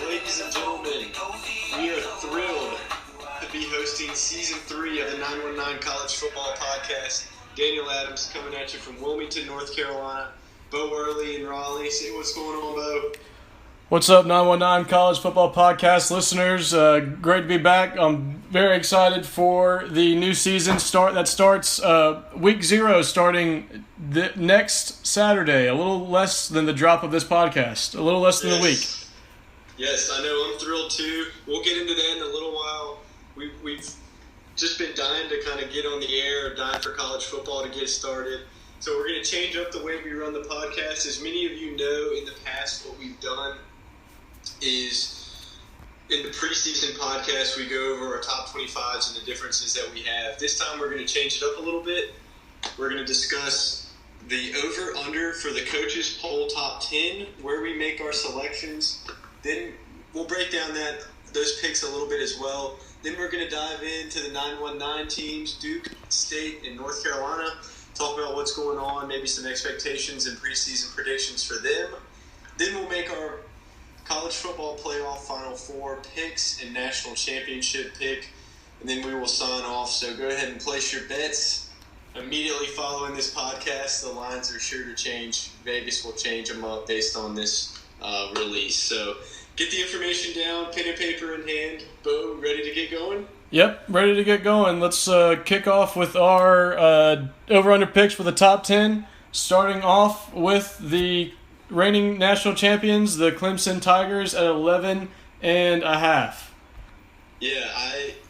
Ladies and gentlemen, we are thrilled to be hosting Season 3 of the 919 College Football Podcast. Daniel Adams coming at you from Wilmington, North Carolina. Beau Early in Raleigh. Say what's going on, Beau. What's up, 919 College Football Podcast listeners? Great to be back. I'm very excited for the new season that starts week 0 starting the next Saturday. A little less than the drop of this podcast. A little less than a week. Yes, I know. I'm thrilled too. We'll get into that in a little while. We've just been dying to kind of get on the air, dying for college football to get started. So we're going to change up the way we run the podcast. As many of you know, in the past, what we've done is in the preseason podcast, we go over our top 25s and the differences that we have. This time we're going to change it up a little bit. We're going to discuss the over-under for the coaches poll top 10, where we make our selections. Then we'll break down those picks a little bit as well. Then we're going to dive into the 919 teams, Duke, State, and North Carolina. Talk about what's going on, maybe some expectations and preseason predictions for them. Then we'll make our college football playoff Final Four picks and national championship pick, and then we will sign off. So go ahead and place your bets. Immediately following this podcast, the lines are sure to change. Vegas will change them up based on this release. So get the information down, pen and paper in hand. Beau, ready to get going? Yep, ready to get going. Let's kick off with our over-under picks for the top 10, starting off with the reigning national champions, the Clemson Tigers, at 11.5. Yeah,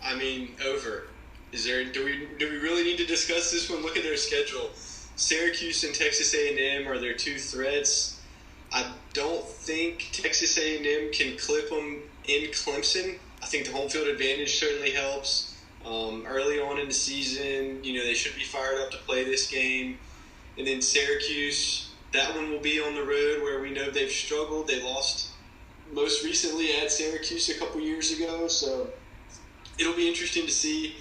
I mean over. Do we really need to discuss this one? Look at their schedule. Syracuse and Texas A&M are their two threats. I don't think Texas A&M can clip them in Clemson. I think the home field advantage certainly helps. Early on in the season, they should be fired up to play this game. And then Syracuse, that one will be on the road where we know they've struggled. They lost most recently at Syracuse a couple years ago. So it'll be interesting to see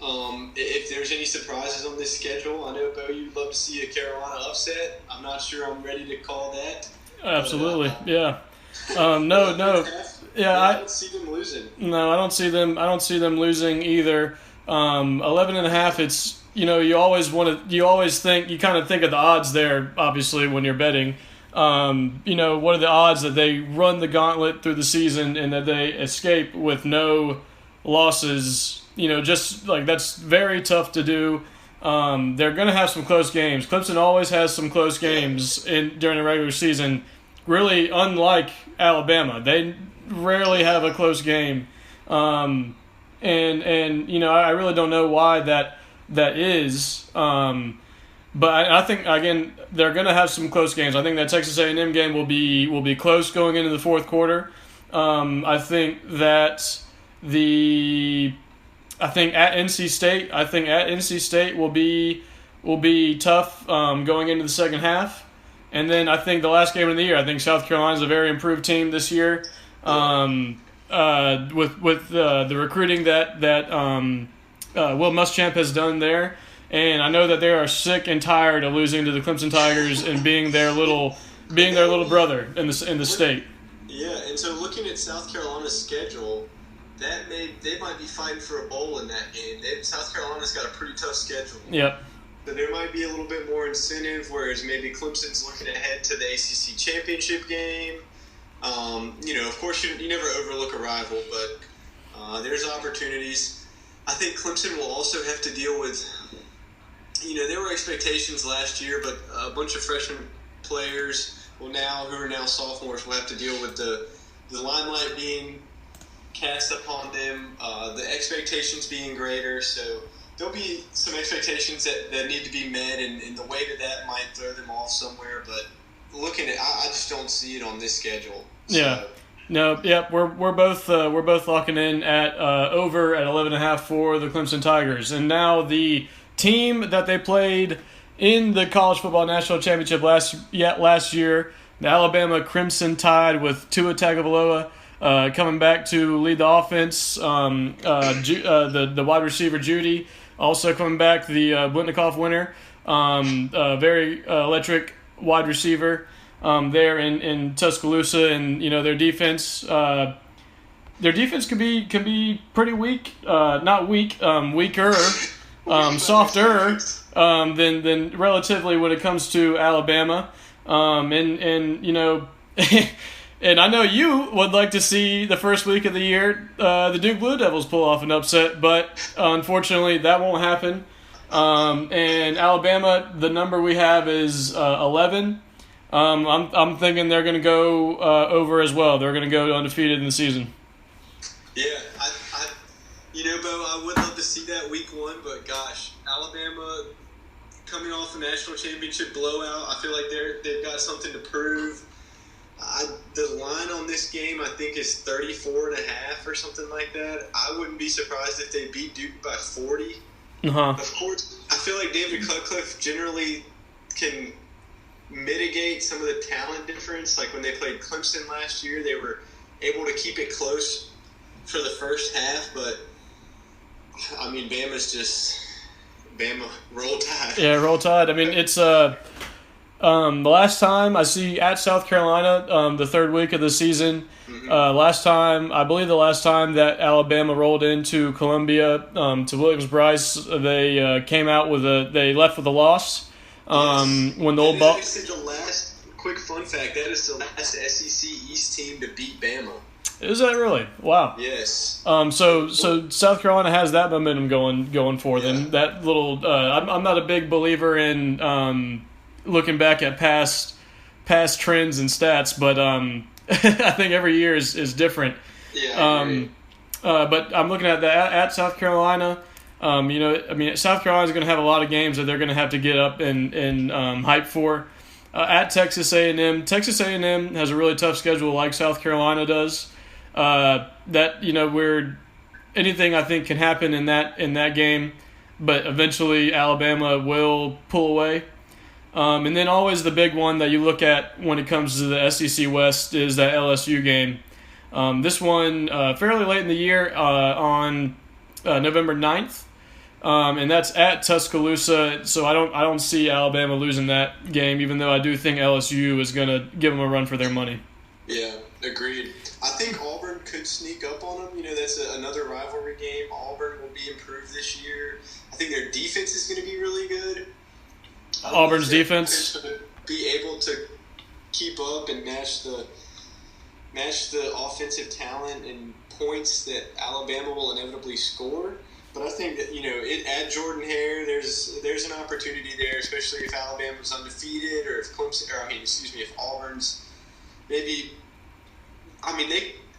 if there's any surprises on this schedule. I know, Beau, you'd love to see a Carolina upset. I'm not sure I'm ready to call that. Absolutely, yeah. No. Yeah, I don't see them losing. No, I don't see them losing either. 11.5. It's you always think of the odds there. Obviously, when you're betting, what are the odds that they run the gauntlet through the season and that they escape with no losses? Just like that's very tough to do. They're going to have some close games. Clemson always has some close games during the regular season. Really, unlike Alabama, they rarely have a close game. I really don't know why that is. But I think, again, they're going to have some close games. I think that Texas A&M game will be close going into the fourth quarter. I think at NC State will be tough going into the second half. And then I think the last game of the year, I think South Carolina is a very improved team this year. With the recruiting that Will Muschamp has done there, and I know that they are sick and tired of losing to the Clemson Tigers and being their little brother in the state. Yeah, and so looking at South Carolina's schedule, they might be fighting for a bowl in that game. South Carolina's got a pretty tough schedule. Yep. So there might be a little bit more incentive, whereas maybe Clemson's looking ahead to the ACC championship game. Of course, you never overlook a rival, but there's opportunities. I think Clemson will also have to deal with, there were expectations last year, but a bunch of freshman players who are now sophomores will have to deal with the limelight being cast upon them, the expectations being greater. So there'll be some expectations that need to be met, and the weight of that might throw them off somewhere. But looking at, I just don't see it on this schedule. So. Yeah. No. Yep. We're both locking in at over at 11.5 for the Clemson Tigers, and now the team that they played in the College Football National Championship last year, the Alabama Crimson Tide, with Tua Tagovailoa coming back to lead the offense. The wide receiver Judy also coming back, the Blitnikoff winner, very electric wide receiver. there in Tuscaloosa, and their defense. Their defense can be pretty weak. Not weak, weaker, softer than relatively when it comes to Alabama. And I know you would like to see the first week of the year the Duke Blue Devils pull off an upset, but unfortunately that won't happen. And Alabama, the number we have is 11. I'm thinking they're going to go over as well. They're going to go undefeated in the season. Yeah, Bo, I would love to see that week 1, but gosh, Alabama coming off a national championship blowout, I feel like they've got something to prove. The line on this game, I think, is 34.5 or something like that. I wouldn't be surprised if they beat Duke by 40. Uh-huh. Of course, I feel like David Cutcliffe generally can mitigate some of the talent difference. Like when they played Clemson last year, they were able to keep it close for the first half, but I mean, Bama roll tide. Yeah, roll tide. I mean, it's the last time I see at South Carolina, the third week of the season. Mm-hmm. I believe the last time that Alabama rolled into Columbia to Williams-Brice, they came out they left with a loss. Yes. When the old ball. Quick fun fact: that is the last SEC East team to beat Bama. Is that really? Wow. Yes. So South Carolina has that momentum going for them. That little. I'm not a big believer in looking back at past trends and stats, but I think every year is different. Yeah. But I'm looking at that at South Carolina. South Carolina's going to have a lot of games that they're going to have to get up and hype for. At Texas A&M, Texas A&M has a really tough schedule, like South Carolina does. Where anything I think can happen in that game, but eventually Alabama will pull away. And then always the big one that you look at when it comes to the SEC West is that LSU game. This one fairly late in the year on November 9th. And that's at Tuscaloosa, so I don't see Alabama losing that game, even though I do think LSU is going to give them a run for their money. Yeah, agreed. I think Auburn could sneak up on them. That's another rivalry game. Auburn will be improved this year. I think their defense is going to be really good. Auburn's defense be able to keep up and match the offensive talent and points that Alabama will inevitably score. But I think that at Jordan Hare, there's an opportunity there, especially if Alabama's undefeated, or if if Auburn's maybe.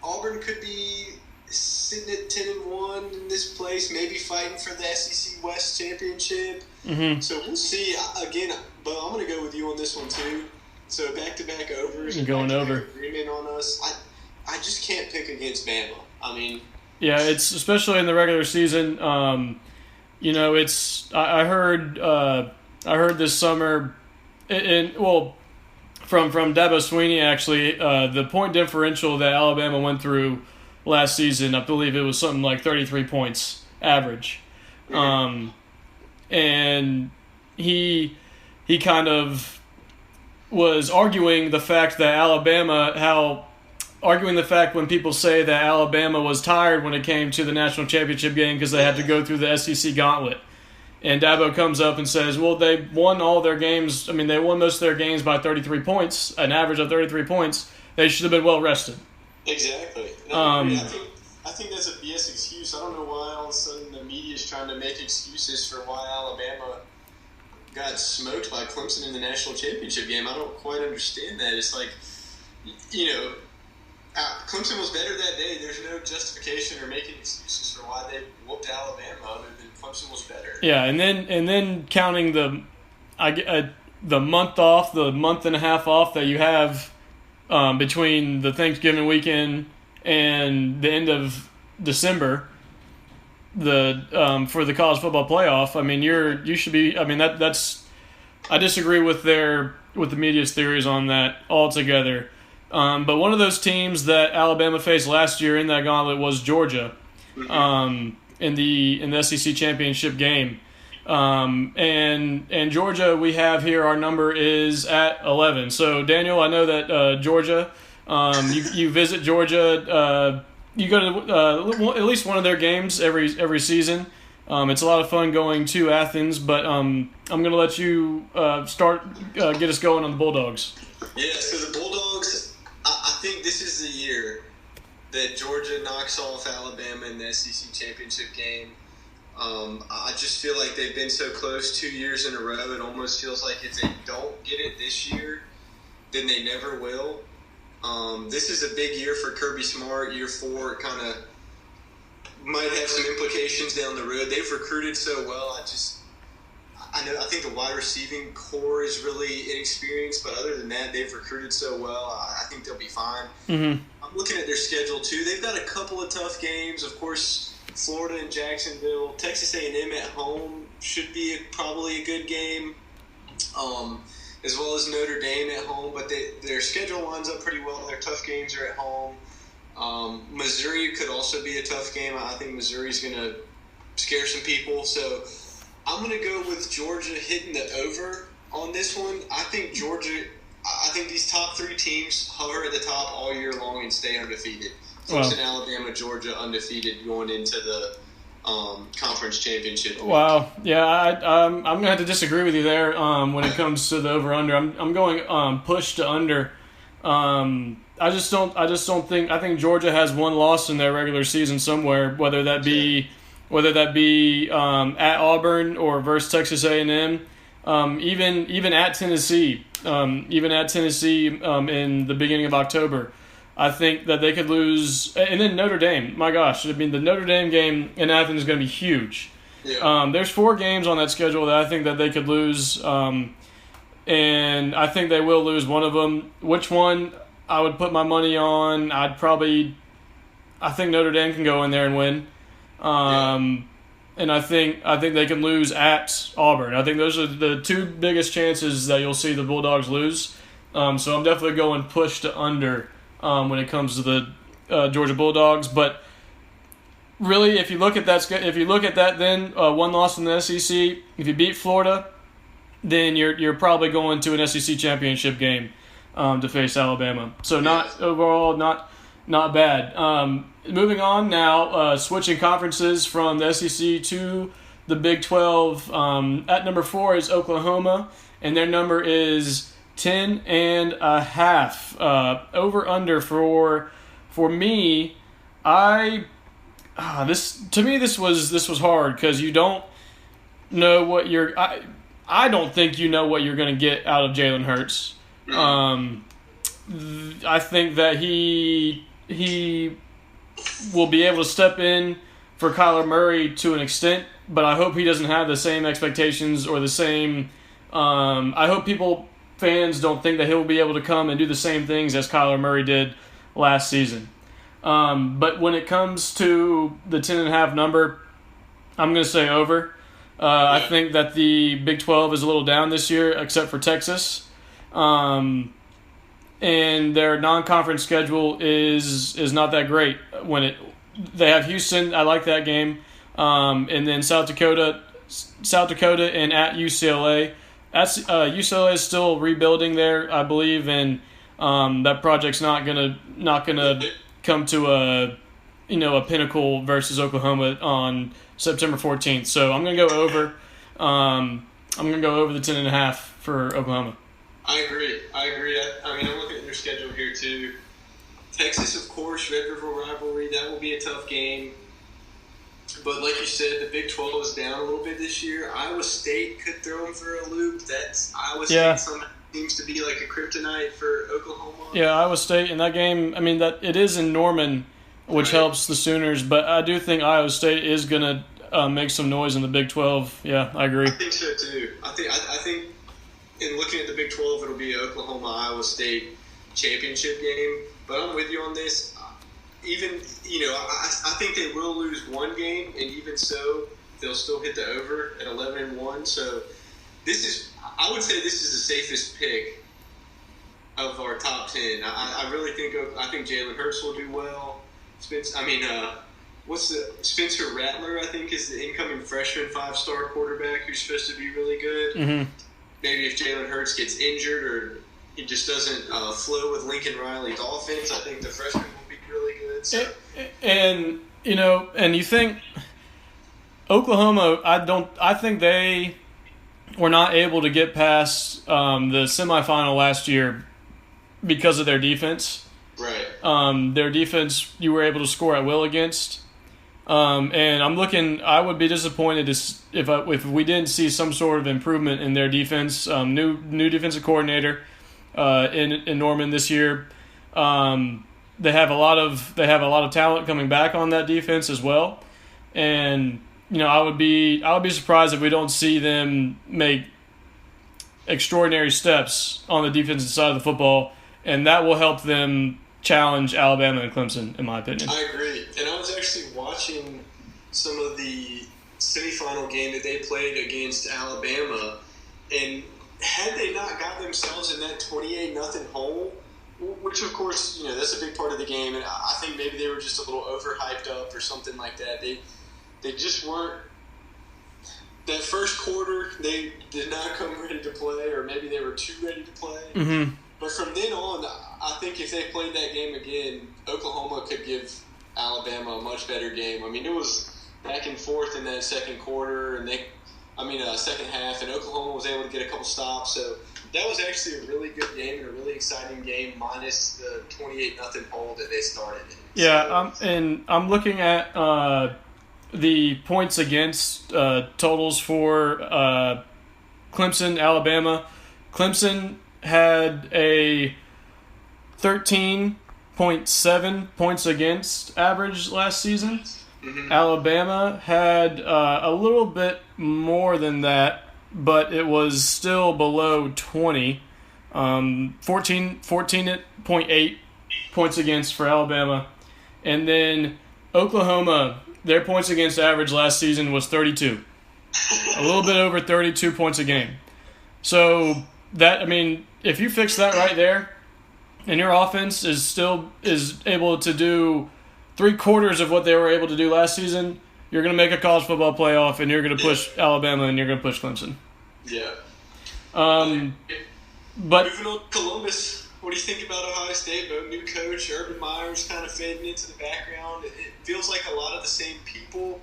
Auburn could be sitting at 10-1 in this place, maybe fighting for the SEC West championship. Mm-hmm. So we'll see. Again, but I'm going to go with you on this one too. So back-to-back overs. Going over. Agreement on us. I just can't pick against Bama. Yeah, it's especially in the regular season. It's I heard this summer, from Dabo Sweeney actually, the point differential that Alabama went through last season, I believe it was something like 33 points average, and he kind of was arguing the fact when people say that Alabama was tired when it came to the national championship game because they had to go through the SEC gauntlet. And Dabo comes up and says, well, they won all their games. They won most of their games by 33 points, an average of 33 points. They should have been well rested. Exactly. I think that's a BS excuse. I don't know why all of a sudden the media is trying to make excuses for why Alabama got smoked by Clemson in the national championship game. I don't quite understand that. It's like, Clemson was better that day. There's no justification or making excuses for why they whooped Alabama other than Clemson was better. Yeah, and then counting the month and a half off that you have between the Thanksgiving weekend and the end of December, for the college football playoff. You should be. That's. I disagree with the media's theories on that altogether. But one of those teams that Alabama faced last year in that gauntlet was Georgia, in the SEC championship game. And Georgia, we have here, our number is at 11. So, Daniel, I know that Georgia, you visit Georgia. You go to at least one of their games every season. It's a lot of fun going to Athens, but I'm going to let you get us going on the Bulldogs. Yeah, so the Bulldogs, I think this is the year that Georgia knocks off Alabama in the SEC championship game. I just feel like they've been so close 2 years in a row. It almost feels like if they don't get it this year, then they never will. This is a big year for Kirby Smart. Year 4 kind of might have some implications down the road. They've recruited so well. I think the wide receiving core is really inexperienced, but other than that, they've recruited so well. I think they'll be fine. Mm-hmm. I'm looking at their schedule too. They've got a couple of tough games. Of course, Florida and Jacksonville. Texas A&M at home should be probably a good game, as well as Notre Dame at home. But their schedule lines up pretty well. Their tough games are at home. Missouri could also be a tough game. I think Missouri's going to scare some people. So I'm going to go with Georgia hitting the over on this one. I think these top 3 teams hover at the top all year long and stay undefeated. Clemson, Alabama, Georgia undefeated going into the conference championship. Wow. Yeah, I'm going to have to disagree with you there when it comes to the over-under. I'm going push to under. I think Georgia has one loss in their regular season somewhere, whether that be at Auburn or versus Texas A&M, even at Tennessee, in the beginning of October. I think that they could lose, and then Notre Dame. My gosh, I mean the Notre Dame game in Athens is going to be huge. Yeah. There's 4 games on that schedule that I think that they could lose, and I think they will lose one of them. Which one I would put my money on? I think Notre Dame can go in there and win. And I think they can lose at Auburn. I think those are the 2 biggest chances that you'll see the Bulldogs lose. So I'm definitely going push to under when it comes to the Georgia Bulldogs. But really, if you look at that, then one loss in the SEC. If you beat Florida, then you're probably going to an SEC championship game to face Alabama. So not bad. Moving on now, switching conferences from the SEC to the Big 12. At number 4 is Oklahoma, and their number is 10.5. Over under for me. This was hard because you don't know what you're. I don't think you know what you're going to get out of Jalen Hurts. I think that he will be able to step in for Kyler Murray to an extent, but I hope he doesn't have the same expectations or the same. I hope fans don't think that he'll be able to come and do the same things as Kyler Murray did last season. But when it comes to the 10.5 number, I'm going to say over. I think that the Big 12 is a little down this year, except for Texas. And their non-conference schedule is not that great. They have Houston, I like that game, and then South Dakota, and at UCLA. UCLA is still rebuilding there, I believe, and that project's not gonna come to a pinnacle versus Oklahoma on September 14th. So I'm gonna go over. I'm gonna go over the 10.5 for Oklahoma. I agree. I mean, I'm looking at their schedule here too. Texas, of course, Red River rivalry. That will be a tough game. But like you said, the Big 12 is down a little bit this year. Iowa State could throw them for a loop. Iowa State somehow seems to be like a kryptonite for Oklahoma. Yeah, Iowa State in that game. I mean, that it is in Norman, which helps the Sooners. But I do think Iowa State is going to make some noise in the Big 12. Yeah, I agree. I think so too. I think in looking at the Big 12, it'll be an Oklahoma-Iowa State championship game. But I'm with you on this. I think they will lose one game, and even so, they'll still hit the over at 11-1. So I would say this is the safest pick of our top 10. I really think Jalen Hurts will do well. Spencer Rattler, I think, is the incoming freshman 5-star quarterback who's supposed to be really good. Mm-hmm. Maybe if Jalen Hurts gets injured or he just doesn't flow with Lincoln Riley's offense, I think the freshman will be really good. So. And you think Oklahoma, I think they were not able to get past the semifinal last year because of their defense. Right. Their defense, you were able to score at will against. And I would be disappointed if we didn't see some sort of improvement in their defense. New defensive coordinator in Norman this year. They have a lot of talent coming back on that defense as well. And I would be surprised if we don't see them make extraordinary steps on the defensive side of the football, and that will help them challenge Alabama and Clemson, in my opinion. I agree. And I was actually watching some of the semifinal game that they played against Alabama, and had they not got themselves in that 28-0 hole, which of course, that's a big part of the game, and I think maybe they were just a little overhyped up or something like that. They just weren't. That first quarter, they did not come ready to play, or maybe they were too ready to play. Mm-hmm. But from then on, I think if they played that game again, Oklahoma could give Alabama a much better game. I mean, it was back and forth in that second quarter, and second half, and Oklahoma was able to get a couple stops. So that was actually a really good game and a really exciting game, minus the 28-0 hole that they started in. Yeah, and I'm looking at the points against totals for Clemson, Alabama. Clemson had a 13.7 points against average last season. Mm-hmm. Alabama had a little bit more than that, but it was still below 20. 14.8 points against for Alabama. And then Oklahoma, their points against average last season was 32. A little bit over 32 points a game. So if you fix that right there, and your offense is able to do 3/4 of what they were able to do last season, you're going to make a college football playoff, and you're going to push Alabama, and you're going to push Clemson. Yeah. But moving on to Columbus, what do you think about Ohio State? New coach, Urban Meyer's kind of fading into the background. It feels like a lot of the same people,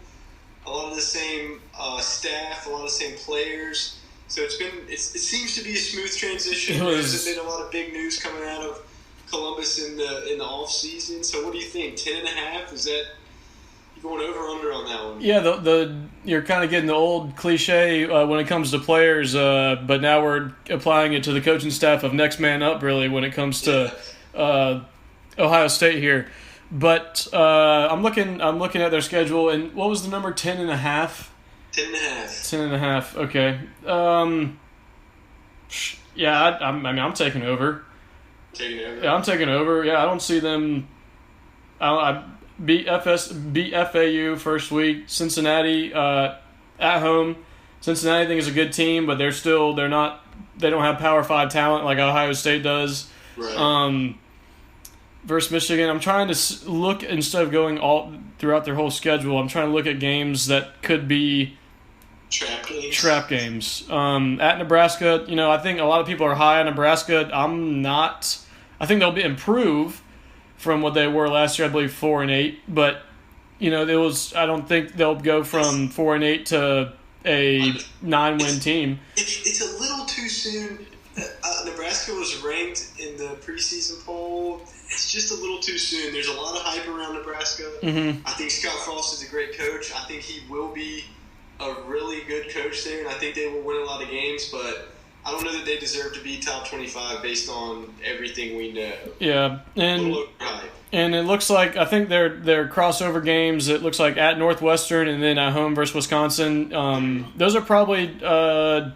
a lot of the same staff, a lot of the same players. So it seems to be a smooth transition. There's been a lot of big news coming out of Columbus in the off season. So what do you think? 10.5? Is that you going over or under on that one? Yeah, you're kind of getting the old cliche when it comes to players, but now we're applying it to the coaching staff of next man up. Really, when it comes to Ohio State here. But I'm looking at their schedule, and what was the number? 10.5. 10.5. Okay. Yeah, I'm taking over. Yeah, I'm taking over. Yeah, I don't see them. I beat FAU first week. Cincinnati at home. Cincinnati I think is a good team, but they don't have Power 5 talent like Ohio State does. Right. Versus Michigan, I'm trying to look, instead of going all throughout their whole schedule, I'm trying to look at games that could be trap games. At Nebraska, I think a lot of people are high on Nebraska. I'm not. I think they'll improve from what they were last year. I believe 4-8, but I don't think they'll go from 4-8 to a 9-win team. It's a little too soon. Nebraska was ranked in the preseason poll. It's just a little too soon. There's a lot of hype around Nebraska. Mm-hmm. I think Scott Frost is a great coach. I think he will be a really good coach there, and I think they will win a lot of games, but I don't know that they deserve to be top 25 based on everything we know. Yeah, and it looks like, I think their crossover games, it looks like at Northwestern and then at home versus Wisconsin. Those are probably 2 of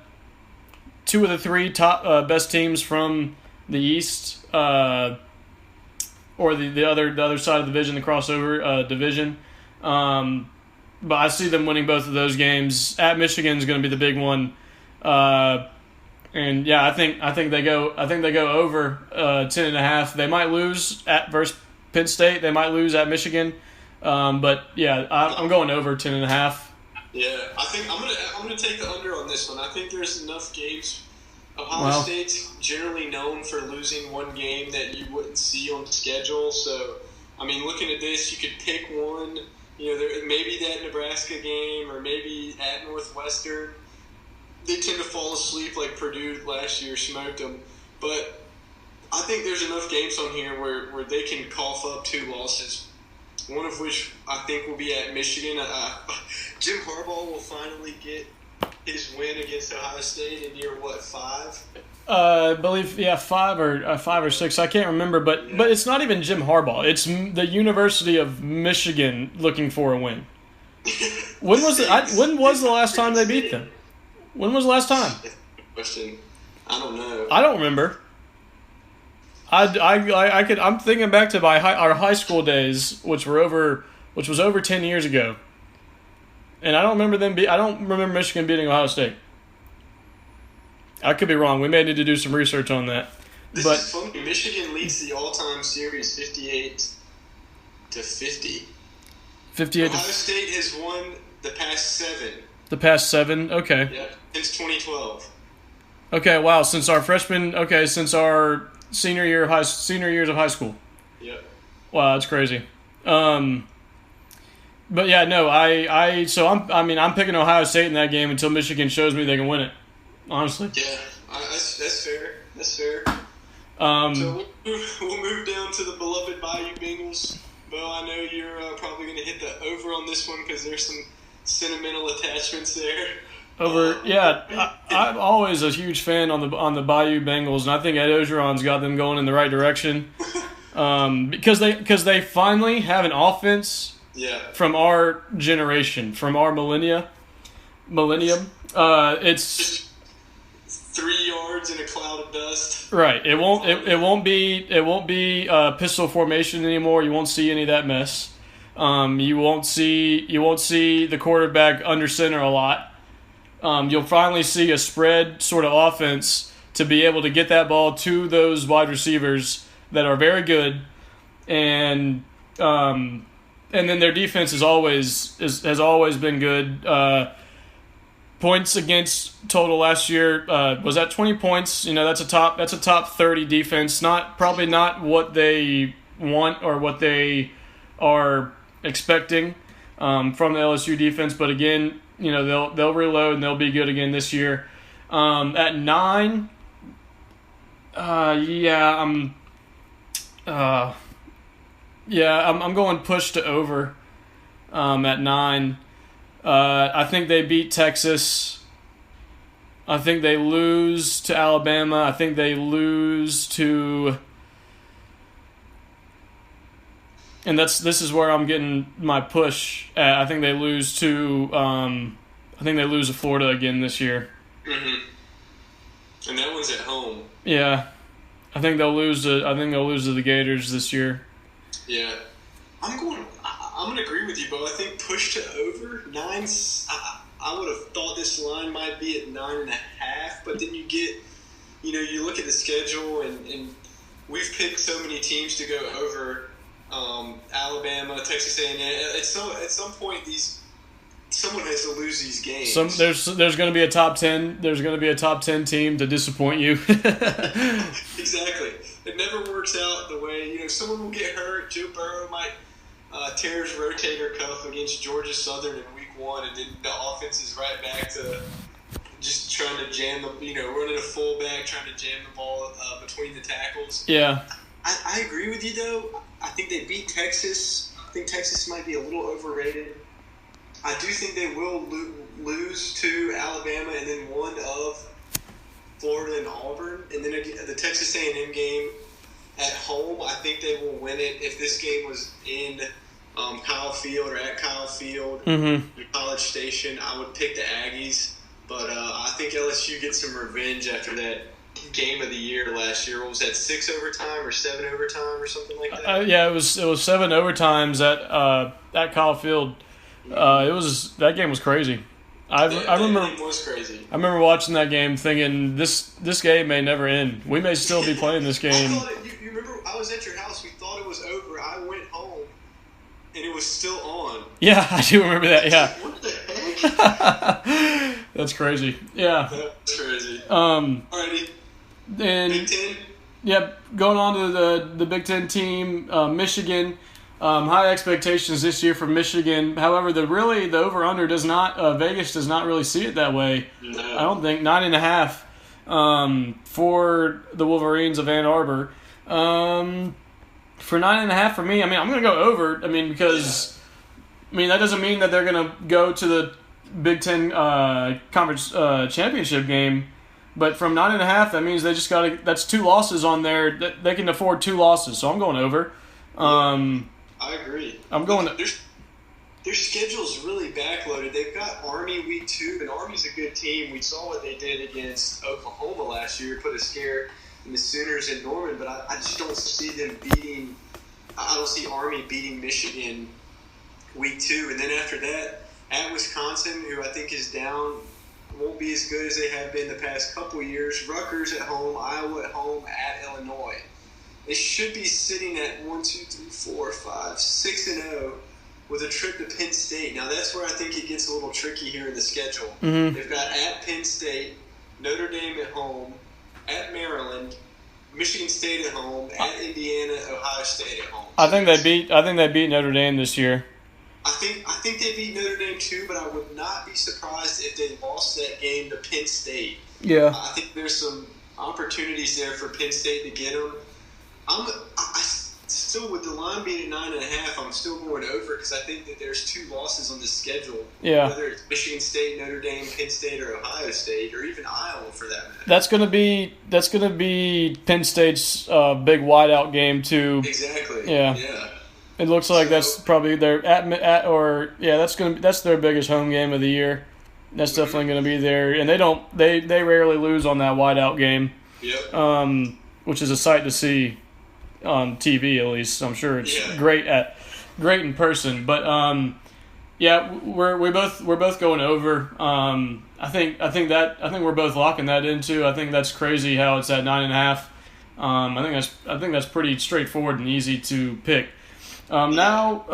the 3 top best teams from the East, or the other side of the division, the crossover division. But I see them winning both of those games. At Michigan is going to be the big one, and yeah, I think they go over 10.5. They might lose at versus Penn State. They might lose at Michigan, But yeah, I'm going over 10.5. Yeah, I think I'm gonna take the under on this one. I think there's enough games. Ohio State's generally known for losing one game that you wouldn't see on the schedule. So, I mean, looking at this, you could pick one. Maybe that Nebraska game or maybe at Northwestern. They tend to fall asleep like Purdue last year smoked them. But I think there's enough games on here where they can cough up 2 losses. One of which I think will be at Michigan. Jim Harbaugh will finally get his win against Ohio State in year 5? I believe 5 or 6. I can't remember, but it's not even Jim Harbaugh. It's the University of Michigan looking for a win. When was the last time they beat them? When was the last time? Question. I don't know. I don't remember. I'm thinking back to our high school days, which was over 10 years ago, and I don't remember Michigan beating Ohio State. I could be wrong. We may need to do some research on that. This is funny. Michigan leads the all-time series 58-50. 58. Ohio State has won the past 7. The past 7. Okay. Yeah, since 2012. Okay. Wow. Since our senior years of high school. Yep. Wow, that's crazy. But yeah, no, I'm picking Ohio State in that game until Michigan shows me they can win it. Honestly. Yeah, that's fair. That's fair. So we'll move down to the beloved Bayou Bengals. Beau, I know you're probably going to hit the over on this one because there's some sentimental attachments there. I'm always a huge fan on the Bayou Bengals, and I think Ed Ogeron's got them going in the right direction. Because they finally have an offense. Yeah. From our generation, from our millennium. It's 3 yards in a cloud of dust. Right. It won't be pistol formation anymore. You won't see any of that mess. You won't see the quarterback under center a lot. You'll finally see a spread sort of offense to be able to get that ball to those wide receivers that are very good, and then their defense has always been good. Points against total last year was at 20 points. That's a top 30 defense. Probably not what they want or what they are expecting from the LSU defense, but again, they'll reload and they'll be good again this year. At 9, I'm going push to over. At 9, I think they beat Texas. I think they lose to Alabama. I think they lose to. And this is where I'm getting my push at. I think they lose to Florida again this year. Mm-hmm. And that one's at home. Yeah, I think they'll lose to the Gators this year. Yeah, I'm going to agree with you, Beau. I think push to over 9. I would have thought this line might be at 9.5, but then you get, you look at the schedule and we've picked so many teams to go over. Alabama, Texas A&M. At some point, someone has to lose these games. There's going to be a top 10. There's going to be a top 10 team to disappoint you. Exactly. It never works out the way someone will get hurt. Joe Burrow might tear his rotator cuff against Georgia Southern in Week 1, and then the offense is right back to just trying to jam running a fullback, trying to jam the ball between the tackles. Yeah. I agree with you, though. I think they beat Texas. I think Texas might be a little overrated. I do think they will lose to Alabama and then one of Florida and Auburn. And then the Texas A&M game at home, I think they will win it. If this game was in Kyle Field or at Kyle Field, in College Station, I would pick the Aggies. But I think LSU gets some revenge after that game of the year last year. What was that, 6 overtime or 7 overtime or something like that? Yeah, it was 7 overtimes at Kyle Field. That game was crazy. I remember game was crazy. I remember watching that game thinking this game may never end. We may still be playing this game. You remember I was at your house. We thought it was over. I went home and it was still on. Yeah, I do remember that. Yeah. What the heck? That's crazy. Yeah. That's crazy. Alrighty. And Big Ten. Yep. Going on to the Big Ten team, Michigan. High expectations this year for Michigan. However, the over/under does not. Vegas does not really see it that way. No. I don't think 9.5 for the Wolverines of Ann Arbor. For 9.5 for me, I mean, I'm going to go over. I mean, because that doesn't mean that they're going to go to the Big Ten conference championship game. But from 9.5, that means they just got to. That's 2 losses on there. They can afford 2 losses, so I'm going over. I agree. I'm going. Their schedule's really backloaded. They've got Army week 2, and Army's a good team. We saw what they did against Oklahoma last year, put a scare in the Sooners in Norman, but I just don't see them beating. I don't see Army beating Michigan week 2, and then after that, at Wisconsin, who I think is down, won't be as good as they have been the past couple of years. Rutgers at home, Iowa at home, at Illinois. They should be sitting at 6-0 with a trip to Penn State. Now that's where I think it gets a little tricky here in the schedule. Mm-hmm. They've got at Penn State, Notre Dame at home, at Maryland, Michigan State at home, at Indiana, Ohio State at home. I think they beat Notre Dame this year. I think they beat Notre Dame too, but I would not be surprised if they lost that game to Penn State. Yeah. I think there's some opportunities there for Penn State to get them. I still, with the line being at 9.5, I'm still going over because I think that there's 2 losses on the schedule. Yeah. Whether it's Michigan State, Notre Dame, Penn State, or Ohio State, or even Iowa for that matter. That's gonna be Penn State's big wideout game too. Exactly. Yeah. It looks like that's probably their that's their biggest home game of the year. That's definitely going to be there, and they rarely lose on that wideout game. Yep. Which is a sight to see on TV at least. I'm sure it's great in person, but we're both going over. I think we're both locking that into. I think that's crazy how it's at 9.5. I think that's pretty straightforward and easy to pick. Now,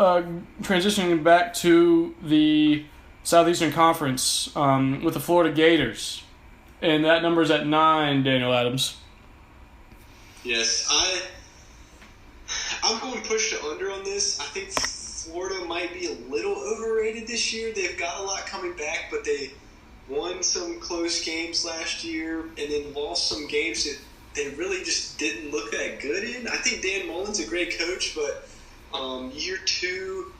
transitioning back to the Southeastern Conference with the Florida Gators, and that number's at 9. Daniel Adams. Yes, I'm going push to under on this. I think Florida might be a little overrated this year. They've got a lot coming back, but they won some close games last year and then lost some games that they really just didn't look that good in. I think Dan Mullen's a great coach, but year 2,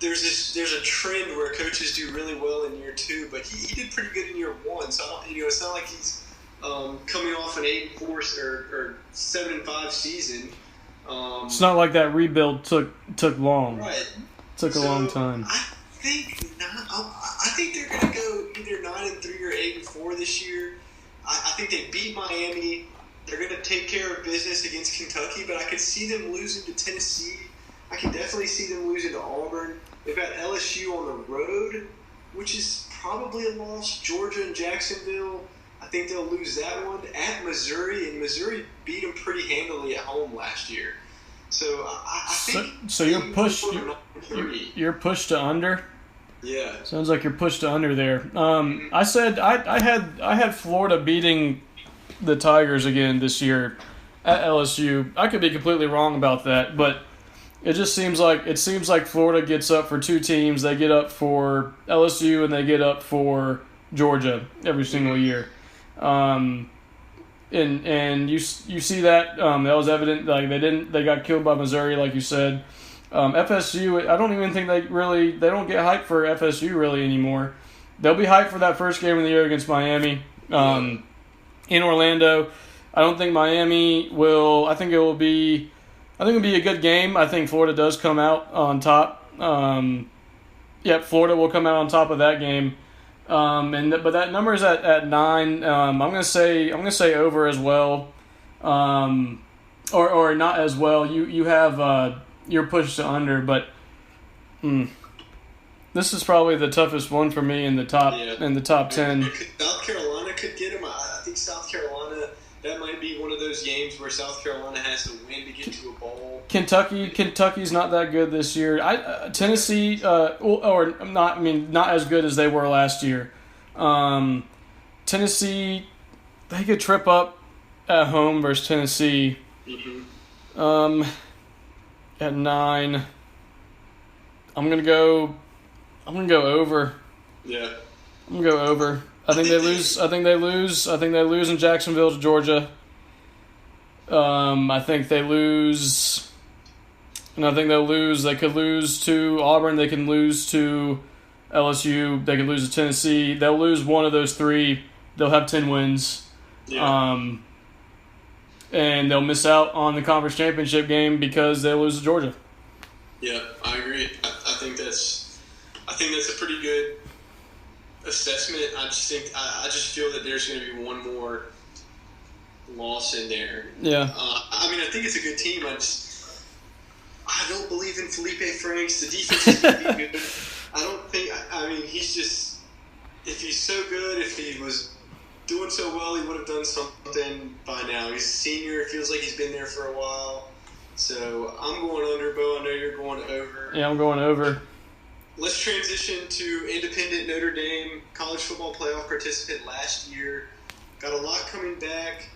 there's a trend where coaches do really well in year 2, but he did pretty good in year 1. So it's not like he's coming off an 8-4 or 7-5 season. It's not like that rebuild took long. Right. Took a long time. I think they're going to go either 9-3 or 8-4 this year. I think they beat Miami. They're going to take care of business against Kentucky, but I could see them losing to Tennessee. I can definitely see them losing to Auburn. They've got LSU on the road, which is probably a loss. Georgia and Jacksonville, I think they'll lose that one. At Missouri, and Missouri beat them pretty handily at home last year. So I think. So you're pushed. You're pushed to under. Yeah. Sounds like you're pushed to under there. I said I had Florida beating the Tigers again this year at LSU. I could be completely wrong about that, but it seems like Florida gets up for 2 teams. They get up for LSU and they get up for Georgia every single year. And you see that that was evident. Like they got killed by Missouri, like you said. FSU, I don't even think they don't get hyped for FSU really anymore. They'll be hyped for that first game of the year against Miami in Orlando. I don't think Miami will. I think it'll be a good game. I think Florida does come out on top. Florida will come out on top of that game. But that number is at 9. I'm gonna say over as well, or not as well. You have you're pushed to under, but this is probably the toughest one for me in the top 10. South Carolina could get them. I think South Carolina, that might be one of those those games where South Carolina has to win to get to a bowl. Kentucky's not that good this year. Tennessee, not as good as they were last year. Tennessee, they could trip up at home versus Tennessee. Mm-hmm. At 9, I'm gonna go over. Yeah. I'm gonna go over. I think they lose. I think they lose in Jacksonville to Georgia. I think they lose. And I think they'll lose. They could lose to Auburn. They can lose to LSU. They could lose to Tennessee. They'll lose one of those 3. They'll have 10 wins. Yeah. And they'll miss out on the conference championship game because they lose to Georgia. Yeah, I agree. I think that's a pretty good assessment. I just feel that there's going to be one more loss in there. Yeah. I think it's a good team. I don't believe in Felipe Franks. The defense is going to be good. He's just, if he's so good, if he was doing so well, he would have done something by now. He's a senior. It feels like he's been there for a while. So I'm going under, Beau. I know you're going over. Yeah, I'm going over. Let's transition to independent Notre Dame, college football playoff participant last year. Got a lot coming back.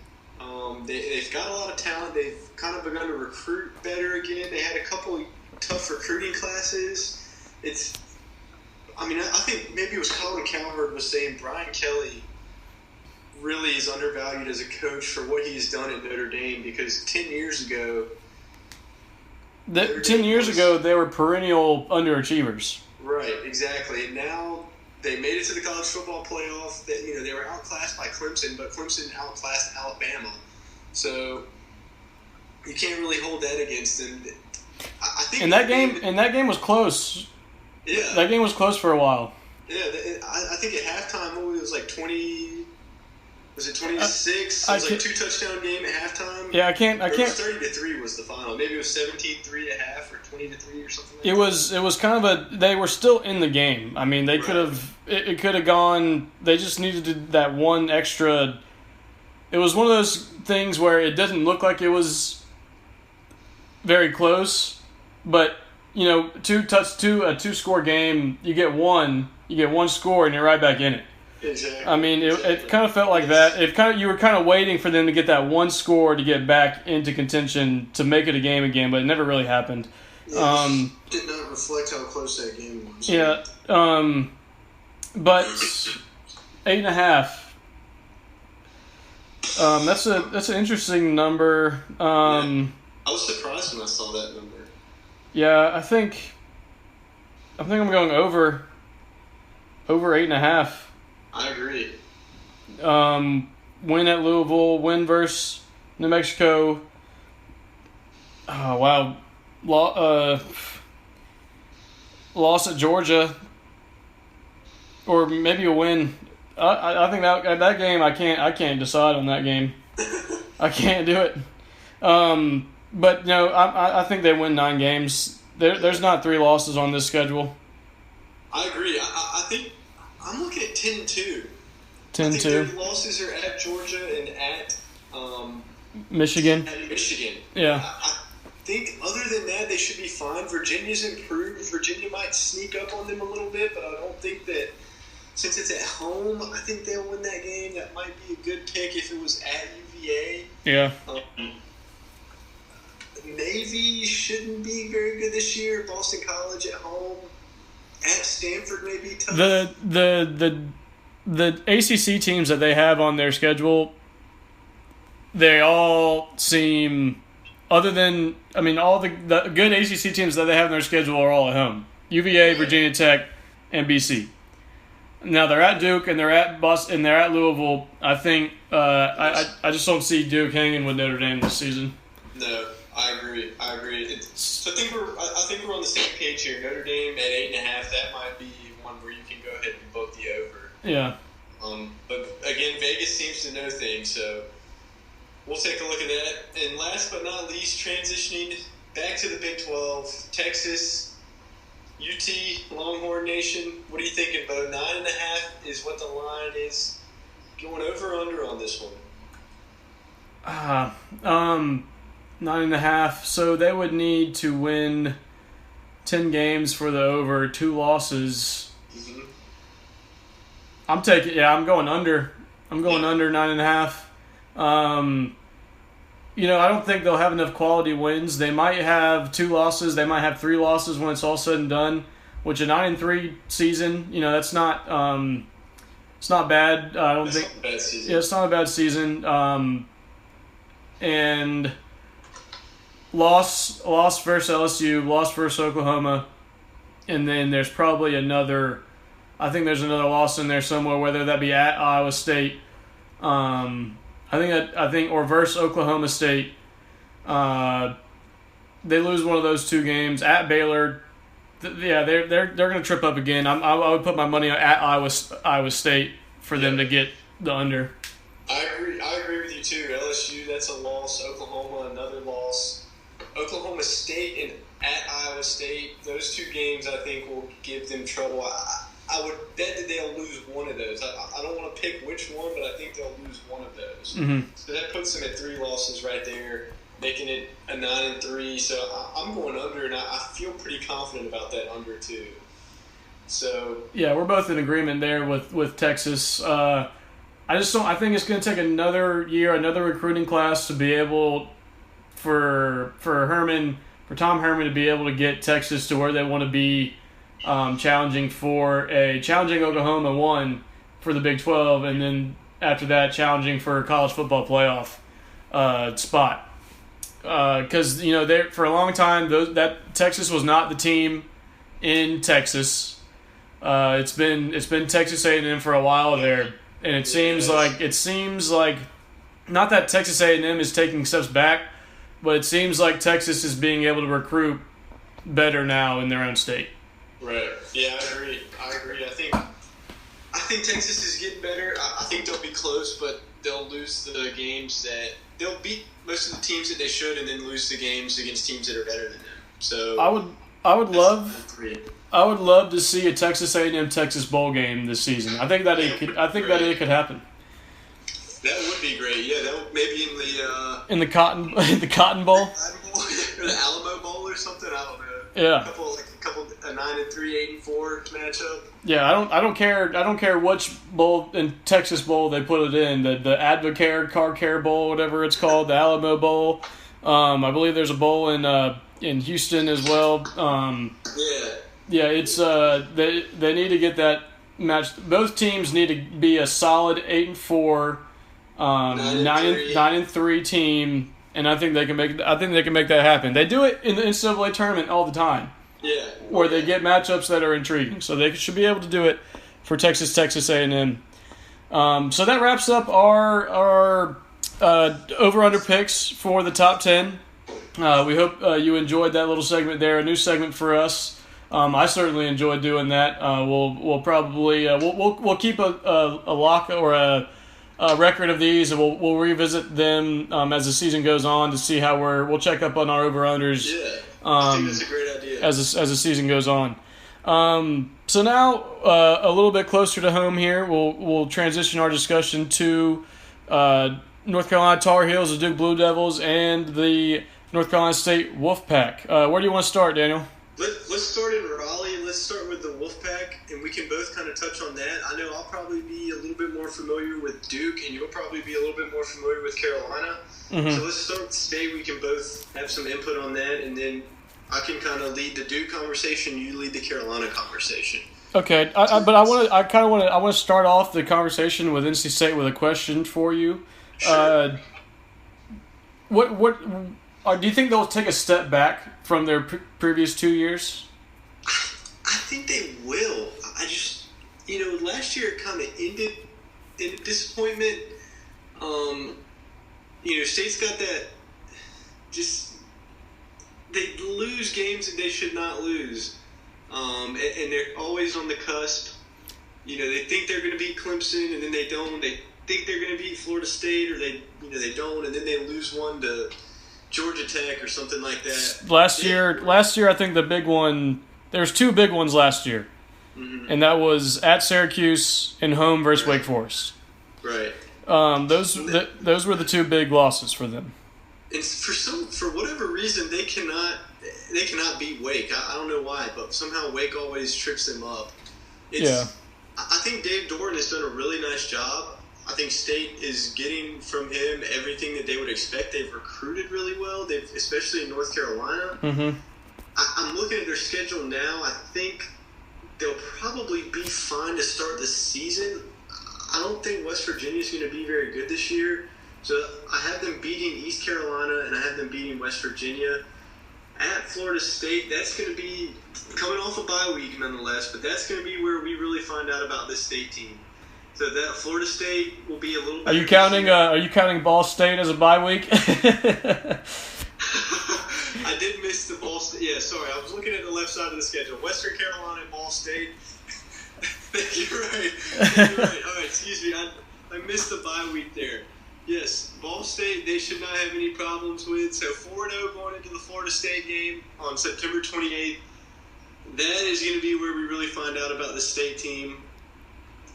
They've got a lot of talent. They've kind of begun to recruit better again. They had a couple tough recruiting classes. I think maybe it was Colin Cowherd was saying Brian Kelly really is undervalued as a coach for what he's done at Notre Dame, because 10 years ago... 10 years ago, they were perennial underachievers. Right, exactly. And now they made it to the college football playoff. They were outclassed by Clemson, but Clemson outclassed Alabama. So you can't really hold that against them. I think that game was close. Yeah, that game was close for a while. Yeah, I think at halftime, it was like 20. Was it 20-6? It was like 2-touchdown game at halftime. Yeah, I can't. 30-3 was the final. Maybe it was 17-3 at half or 20-3 or something. It was kind of they were still in the game. I mean, they could have. It could have gone. They just needed that one extra. It was one of those things where it doesn't look like it was very close, but a 2-score game, you get one score and you're right back in it. Exactly. I mean, it kind of felt like that. You were kind of waiting for them to get that one score to get back into contention to make it a game again, but it never really happened. Yeah, did not reflect how close that game was. Yeah, but 8.5. That's an interesting number. I was surprised when I saw that number. Yeah, I think I'm going over 8.5. I agree. Win at Louisville, win versus New Mexico. Oh, wow. Loss at Georgia. Or maybe a win. I think that game, I can't decide on that game. I can't do it. But no, I think they win 9 games. There's not 3 losses on this schedule. I agree. I think I'm looking at 10-2. 10-2. I think their losses are at Georgia and at Michigan. At Michigan. Yeah. I think other than that, they should be fine. Virginia's improved. Virginia might sneak up on them a little bit, but I don't think that since it's at home, I think they'll win that game. That might be a good pick if it was at UVA. Yeah. Navy shouldn't be very good this year. Boston College at home. At Stanford may be tough. The ACC teams that they have on their schedule, they all seem, other than, all the good ACC teams that they have on their schedule are all at home. UVA, Virginia Tech, and BC. Now they're at Duke and they're at Boston and they're at Louisville. I think I just don't see Duke hanging with Notre Dame this season. No, I agree. So I think we're on the same page here. Notre Dame at 8.5. That might be one where you can go ahead and book the over. Yeah. But again, Vegas seems to know things, so we'll take a look at that. And last but not least, transitioning back to the Big 12, Texas, UT, Longhorn Nation. What are you thinking, Beau? 9.5 is what the line is. Going over or under on this one? 9.5. So they would need to win 10 games for the over, 2 losses. Mm-hmm. I'm going under. I'm going under 9.5. I don't think they'll have enough quality wins. They might have 2 losses. They might have 3 losses when it's all said and done. Which a 9-3 season, that's not. It's not bad. I don't think. Not a bad season. Yeah, it's not a bad season. And loss versus LSU, loss versus Oklahoma, and then there's probably another. I think there's another loss in there somewhere, whether that be at Iowa State. I think or versus Oklahoma State. They lose one of those 2 games at Baylor. They're going to trip up again. I would put my money at Iowa State for them to get the under. I agree with you too. LSU, that's a loss. Oklahoma, another loss. Oklahoma State and at Iowa State, those 2 games I think will give them trouble. I would bet that they'll lose one of those. I don't want to pick which one, but I think they'll lose one of those. Mm-hmm. So that puts them at 3 losses right there, making it a 9-3. So I'm going under, and I feel pretty confident about that under too. So yeah, we're both in agreement there with Texas. I think it's going to take another year, another recruiting class to be able for Tom Herman to be able to get Texas to where they want to be. Challenging Oklahoma 1 for the Big 12, and then after that, challenging for a college football playoff spot. Because for a long time, that Texas was not the team in Texas. It's been Texas A&M for a while there, and it seems like not that Texas A&M is taking steps back, but it seems like Texas is being able to recruit better now in their own state. Right. Yeah, I agree. I think Texas is getting better. I think they'll be close, but they'll lose the games that they'll beat most of the teams that they should, and then lose the games against teams that are better than them. So I would love to see a Texas A&M Texas bowl game this season. I think that it could happen. That would be great. Yeah, that would maybe in the Cotton Bowl, or the Alamo Bowl or something. I don't know. Yeah. A 9-3, 8-4 matchup. Yeah, I don't care which bowl in Texas bowl they put it in. The Advocare, Car Care Bowl, whatever it's called, the Alamo Bowl. I believe there's a bowl in Houston as well. Yeah, it's they need to get that match. Both teams need to be a solid 8-4, 9-3 team, and I think they can make that happen. They do it in the NCAA tournament all the time. Yeah. Where they get matchups that are intriguing. So they should be able to do it for Texas A&M. So that wraps up our over-under picks for the top 10. We hope you enjoyed that little segment there, a new segment for us. I certainly enjoyed doing that. We'll probably we'll keep a lock or a record of these, and we'll revisit them as the season goes on to see how we'll check up on our over-unders. Yeah. I think that's a great idea. As the season goes on. So now, a little bit closer to home here, we'll transition our discussion to North Carolina Tar Heels, the Duke Blue Devils, and the North Carolina State Wolfpack. Where do you want to start, Daniel? Let's start in Raleigh. Let's start with the Wolfpack, and we can both kind of touch on that. I know I'll probably be a little bit more familiar with Duke, and you'll probably be a little bit more familiar with Carolina. Mm-hmm. So let's start with State. We can both have some input on that, and then I can kind of lead the Duke conversation. You lead the Carolina conversation. Okay, I want to start off the conversation with NC State with a question for you. Sure. Do you think they'll take a step back from their previous 2 years? I think they will. I just, last year it kind of ended in a disappointment. State's got that just. They lose games that they should not lose, and they're always on the cusp. They think they're going to beat Clemson, and then they don't. They think they're going to beat Florida State, or they don't, and then they lose one to Georgia Tech or something like that. Last year, I think the big one. There's 2 big ones last year, mm-hmm. and that was at Syracuse and home versus Wake Forest. Right. Those were the two big losses for them. And for whatever reason, they cannot beat Wake. I don't know why, but somehow Wake always trips them up. I think Dave Doran has done a really nice job. I think State is getting from him everything that they would expect. They've recruited really well, especially in North Carolina. Mm-hmm. I'm looking at their schedule now. I think they'll probably be fine to start the season. I don't think West Virginia is going to be very good this year. So I have them beating East Carolina, and I have them beating West Virginia. At Florida State, that's going to be coming off a bye week nonetheless, but that's going to be where we really find out about this State team. So that Florida State will be a little bit. Are you counting Ball State as a bye week? I did miss the Ball State. Yeah, sorry. I was looking at the left side of the schedule. Western Carolina and Ball State. You're right. All right, excuse me. I missed the bye week there. Yes, Ball State, they should not have any problems with. So 4-0 going into the Florida State game on September 28th. That is going to be where we really find out about the State team.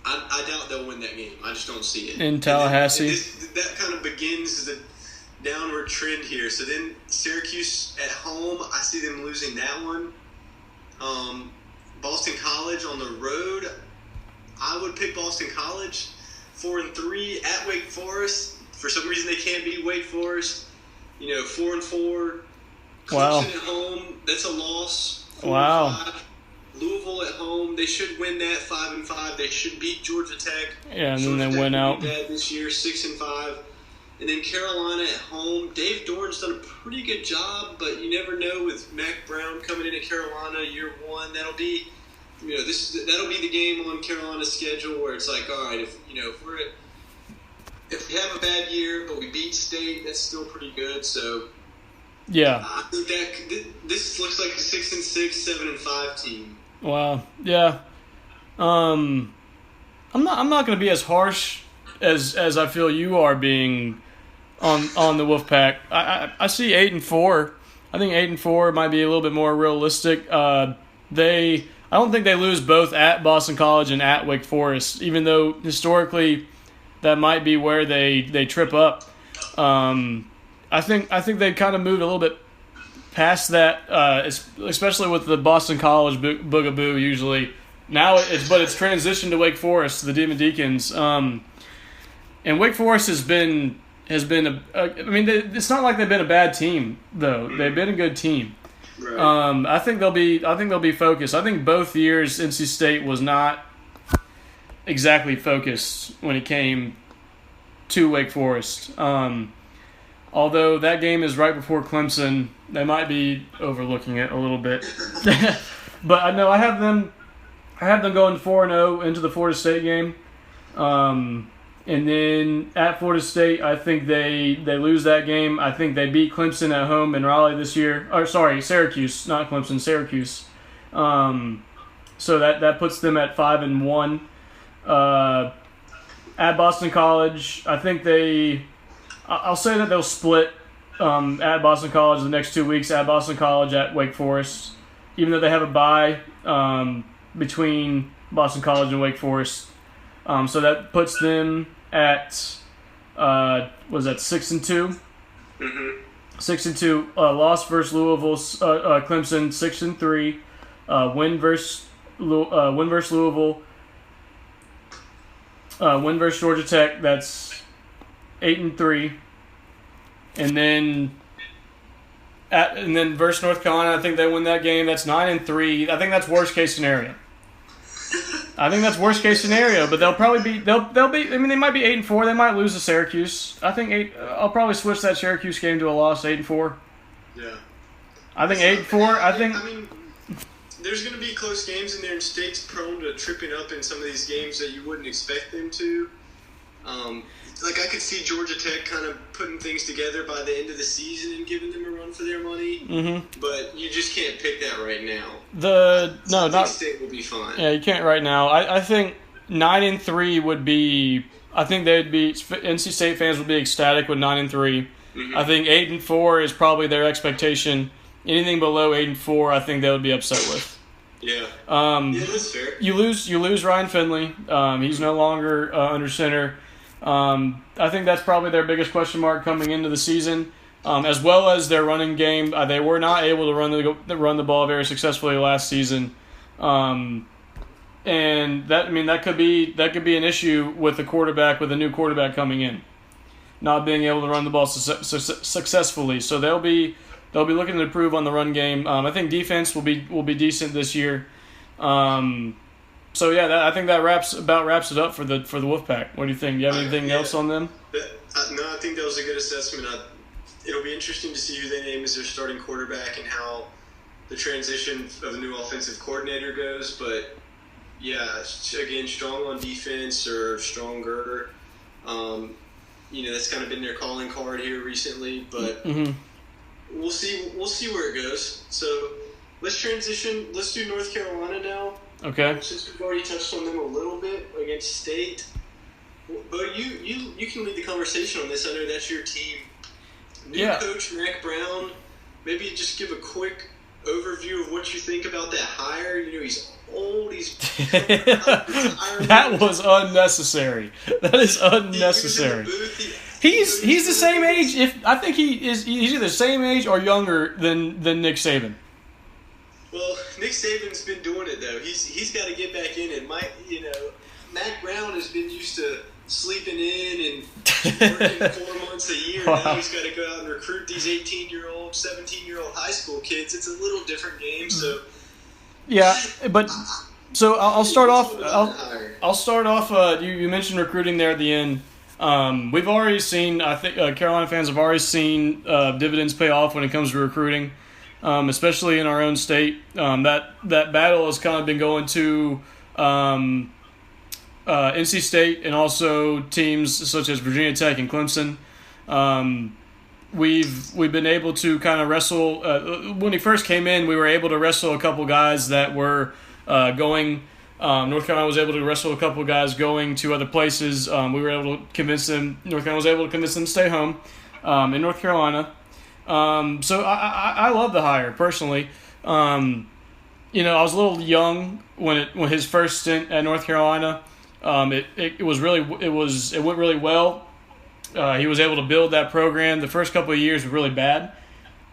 I doubt they'll win that game. I just don't see it. In Tallahassee. That kind of begins the downward trend here. So then Syracuse at home, I see them losing that one. Boston College on the road, I would pick Boston College. 4-3 at Wake Forest. For some reason, they can't beat Wake Forest. 4-4. Clemson at home, that's a loss. 4-5. Louisville at home, they should win that 5-5. They should beat Georgia Tech. Yeah, and then they win out. That this year, 6-5. And then Carolina at home. Dave Doran's done a pretty good job, but you never know with Mac Brown coming in at Carolina year one. That'll be, that'll be the game on Carolina's schedule where it's like, all right, if we have a bad year but we beat State, that's still pretty good. So yeah, I think that this looks like a 6-6, 7-5 team. Wow. Yeah. I'm not going to be as harsh as I feel you are being on the Wolfpack. I see 8-4. I think 8-4 might be a little bit more realistic. I don't think they lose both at Boston College and at Wake Forest, even though historically that might be where they trip up. I think they kind of moved a little bit past that, especially with the Boston College boogaboo usually. Now it's transitioned to Wake Forest, the Demon Deacons. And Wake Forest has been it's not like they've been a bad team though. They've been a good team. Right. I think they'll be focused. I think both years NC State was not exactly focused when it came to Wake Forest. Although that game is right before Clemson, they might be overlooking it a little bit. But I know I have them going 4-0 into the Florida State game. And then at Florida State, I think they lose that game. I think they beat Clemson at home in Raleigh this year. Or sorry, Syracuse, not Clemson, Syracuse. So that puts them at 5-1. At Boston College, I think I'll say that they'll split at Boston College the next 2 weeks. At Boston College, at Wake Forest, even though they have a bye between Boston College and Wake Forest. So that puts them at 6-2. Mm-hmm. 6-2. Loss versus Louisville, Clemson 6-3. Win versus Louisville. Win versus Georgia Tech. That's 8-3. And then versus North Carolina, I think they win that game. That's 9-3. I think that's worst case scenario. But they'll probably be. They'll be. I mean, they might be 8-4. They might lose to Syracuse. I think I'll probably switch that Syracuse game to a loss. 8-4. Yeah. I think 8-4. I mean, there's going to be close games in there, and State's prone to tripping up in some of these games that you wouldn't expect them to. I could see Georgia Tech kind of putting things together by the end of the season and giving them a run for their money. Mm-hmm. But you just can't pick that right now. I think State will be fine. Yeah, you can't right now. I think 9-3 would be. I think they'd be. NC State fans would be ecstatic with 9-3. Mm-hmm. I think 8-4 is probably their expectation. Anything below 8-4, I think they would be upset with. Yeah. Yeah, that's fair. You lose Ryan Finley. He's no longer under center. I think that's probably their biggest question mark coming into the season, as well as their running game. They were not able to run the ball very successfully last season, and that could be an issue with a new quarterback coming in, not being able to run the ball successfully. So they'll be looking to improve on the run game. I think defense will be decent this year. So yeah, I think that wraps it up for the Wolfpack. What do you think? Do you have anything else on them? No, I think that was a good assessment. It'll be interesting to see who they name as their starting quarterback and how the transition of the new offensive coordinator goes. But yeah, again, strong on defense or stronger. That's kind of been their calling card here recently. But we'll see where it goes. So let's transition. Let's do North Carolina now. Okay. Since we've already touched on them a little bit against State, but you can lead the conversation on this. I know that's your team. New coach Mac Brown. Maybe just give a quick overview of what you think about that hire. He's old. That was unnecessary. That is unnecessary. He's the same age. I think he's either the same age or younger than Nick Saban. Well, Nick Saban's been doing it though. He's got to get back in, and Mac Brown has been used to sleeping in and working 4 months a year. Wow. Now he's got to go out and recruit these 18-year-old, 17-year-old high school kids. It's a little different game. So yeah, but so I'll start off. I'll start off. You mentioned recruiting there at the end. We've already seen. I think Carolina fans have already seen dividends pay off when it comes to recruiting. Especially in our own state. That battle has kind of been going to NC State and also teams such as Virginia Tech and Clemson. We've been able to kind of wrestle. When he first came in, we were able to wrestle a couple guys that were going. North Carolina was able to wrestle a couple guys going to other places. We were able to convince them. North Carolina was able to convince them to stay home in North Carolina. So I love the hire personally. I was a little young when his first stint at North Carolina. It went really well. He was able to build that program. The first couple of years were really bad,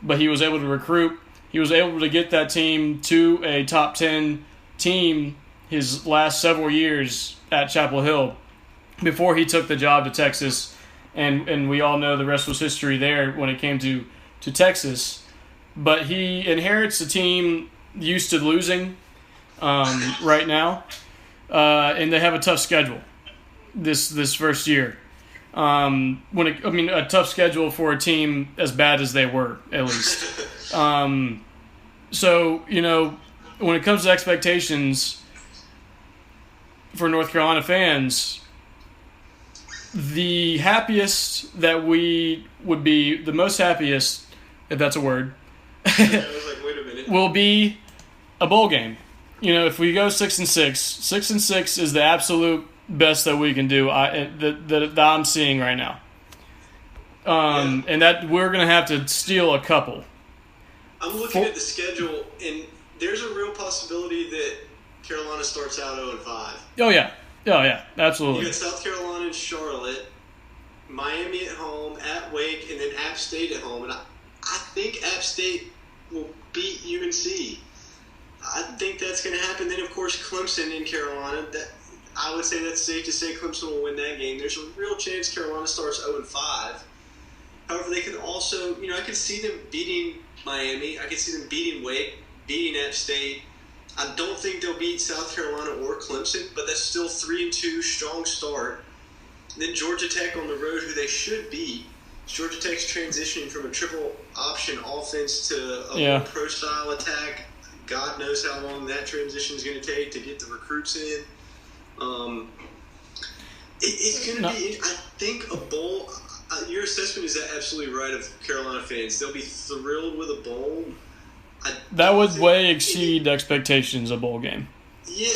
but he was able to recruit. He was able to get that team to a top 10 team his last several years at Chapel Hill before he took the job to Texas. And we all know the rest was history there when it came to Texas. But he inherits a team used to losing right now. And they have a tough schedule this first year. A tough schedule for a team as bad as they were, at least. So, when it comes to expectations for North Carolina fans, the happiest that we would be, the most happiest, if that's a word, I was like, wait a minute, will be a bowl game. If we go 6-6, 6-6 is the absolute best that we can do. That I'm seeing right now, and that we're gonna have to steal a couple. I'm looking at the schedule, and there's a real possibility that Carolina starts out 0-5. Oh yeah, absolutely. You got South Carolina and Charlotte, Miami at home, at Wake, and then App State at home, and I think App State will beat UNC. I think that's going to happen. Then, of course, Clemson in Carolina. I would say that's safe to say Clemson will win that game. There's a real chance Carolina starts 0-5. However, they could also, I could see them beating Miami. I could see them beating Wake, beating App State. I don't think they'll beat South Carolina or Clemson, but that's still 3-2, strong start. And then Georgia Tech on the road, who they should beat. Georgia Tech's transitioning from a triple option offense to a more pro-style attack. God knows how long that transition is going to take to get the recruits in. It's going to be, I think, a bowl. Your assessment is absolutely right of Carolina fans. They'll be thrilled with a bowl. That would way exceed expectations, a bowl game. Yeah,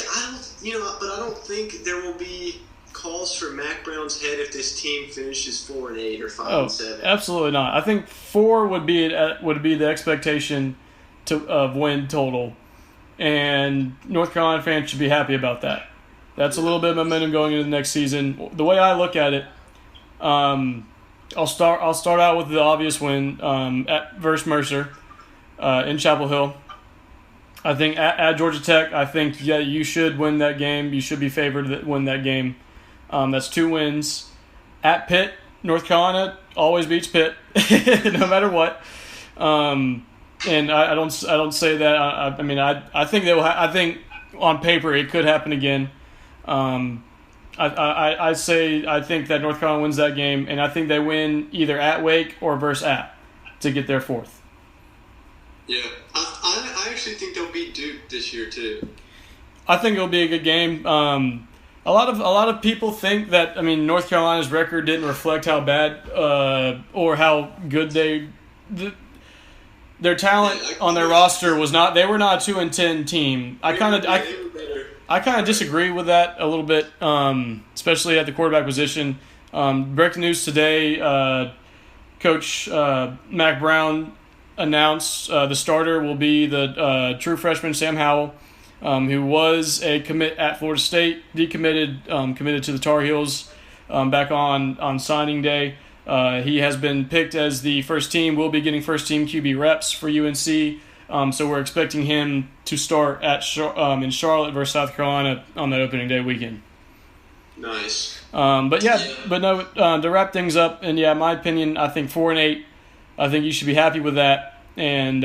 but I don't think there will be calls for Mac Brown's head if this team finishes 4-8 or 5-7. Absolutely not. I think 4 would be the expectation of win total, and North Carolina fans should be happy about that. That's a little bit of momentum going into the next season. The way I look at it I'll start out with the obvious win versus Mercer in Chapel Hill. I think at Georgia Tech, I think you should win that game. You should be favored to win that game. That's 2 wins. At Pitt, North Carolina always beats Pitt, no matter what. And I don't say that. I mean I think they will. I think on paper it could happen again. I think that North Carolina wins that game, and I think they win either at Wake or versus App to get their 4th. Yeah, I actually think they'll beat Duke this year too. I think it'll be a good game. A lot of people think that North Carolina's record didn't reflect how bad or how good their talent on their roster was not. They were not a 2-10 team. I kind of disagree with that a little bit, especially at the quarterback position. Breaking news today: Coach Mac Brown announced the starter will be the true freshman Sam Howell, who was a commit at Florida State, decommitted, committed to the Tar Heels back on signing day. He has been picked as the first team. Will be getting first team QB reps for UNC. So we're expecting him to start in Charlotte versus South Carolina on that opening day weekend. Nice. To wrap things up, and in my opinion, I think 4-8. I think you should be happy with that, and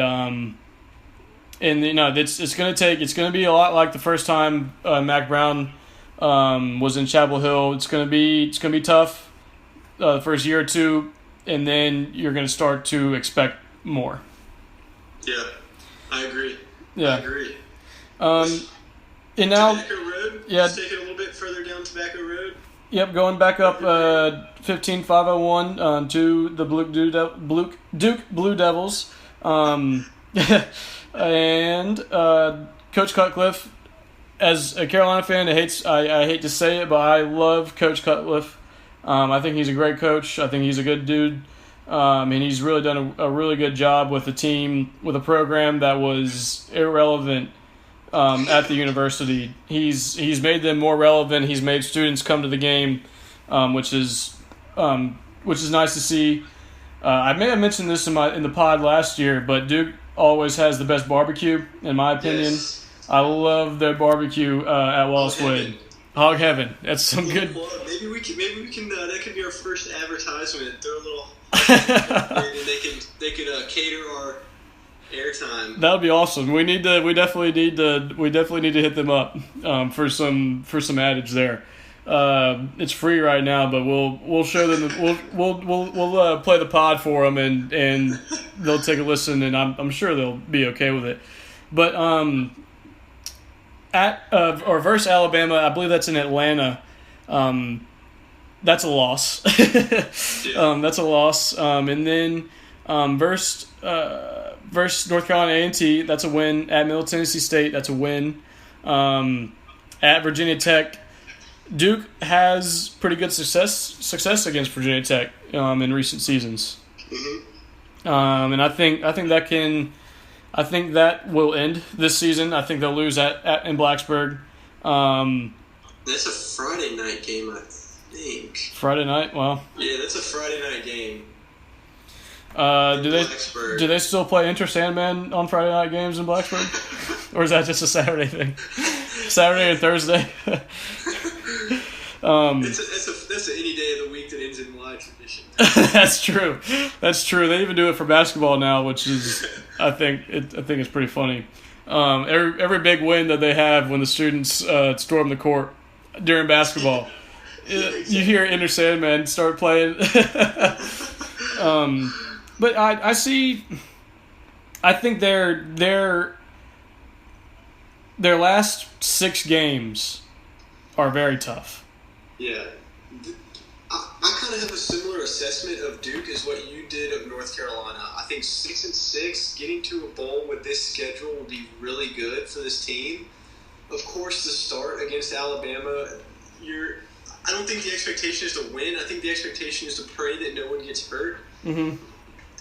it's going to be a lot like the first time Mac Brown was in Chapel Hill. It's going to be tough the first year or two, and then you're going to start to expect more. Yeah, I agree. Yeah. I agree. And now, Tobacco Road? Yeah. Let's take it a little bit further down Tobacco Road. Yep, going back up 15-501 to the Duke Blue Devils. And Coach Cutcliffe, as a Carolina fan, I hate to say it, but I love Coach Cutcliffe. I think he's a great coach. I think he's a good dude. And he's really done a really good job with the team, with a program that was irrelevant at the university. He's made them more relevant. He's made students come to the game, which is nice to see. I may have mentioned this in the pod last year, but Duke always has the best barbecue, in my opinion. Yes. I love their barbecue at Wallace Wade. Hog heaven. That's some good. Well, maybe we can. That could be our first advertisement. Throw a little. And they could cater our airtime. That would be awesome. We definitely need to hit them up for some adage there. It's free right now, but we'll show them. We'll play the pod for them, and they'll take a listen, and I'm sure they'll be okay with it. But versus Alabama, I believe that's in Atlanta. That's a loss. That's a loss. And then versus North Carolina A&T, that's a win. At Middle Tennessee State, that's a win. At Virginia Tech, Duke has pretty good success against Virginia Tech in recent seasons. Mm-hmm. And I think that will end this season. I think they'll lose in Blacksburg. That's a Friday night game, I think. Friday night? Well. Yeah, that's a Friday night game. Do they still play Enter Sandman on Friday night games in Blacksburg? Or is that just a Saturday thing? Saturday and Thursday? That's any day of the week that ends in Y tradition. That's true. They even do it for basketball now, which is I think it's pretty funny. Every big win that they have when the students storm the court during basketball, you hear Enter Sandman start playing. But I think their last 6 games are very tough. Yeah. I kind of have a similar assessment of Duke as what you did of North Carolina. I think 6-6, getting to a bowl with this schedule will be really good for this team. Of course, the start against Alabama, I don't think the expectation is to win. I think the expectation is to pray that no one gets hurt. Mm-hmm.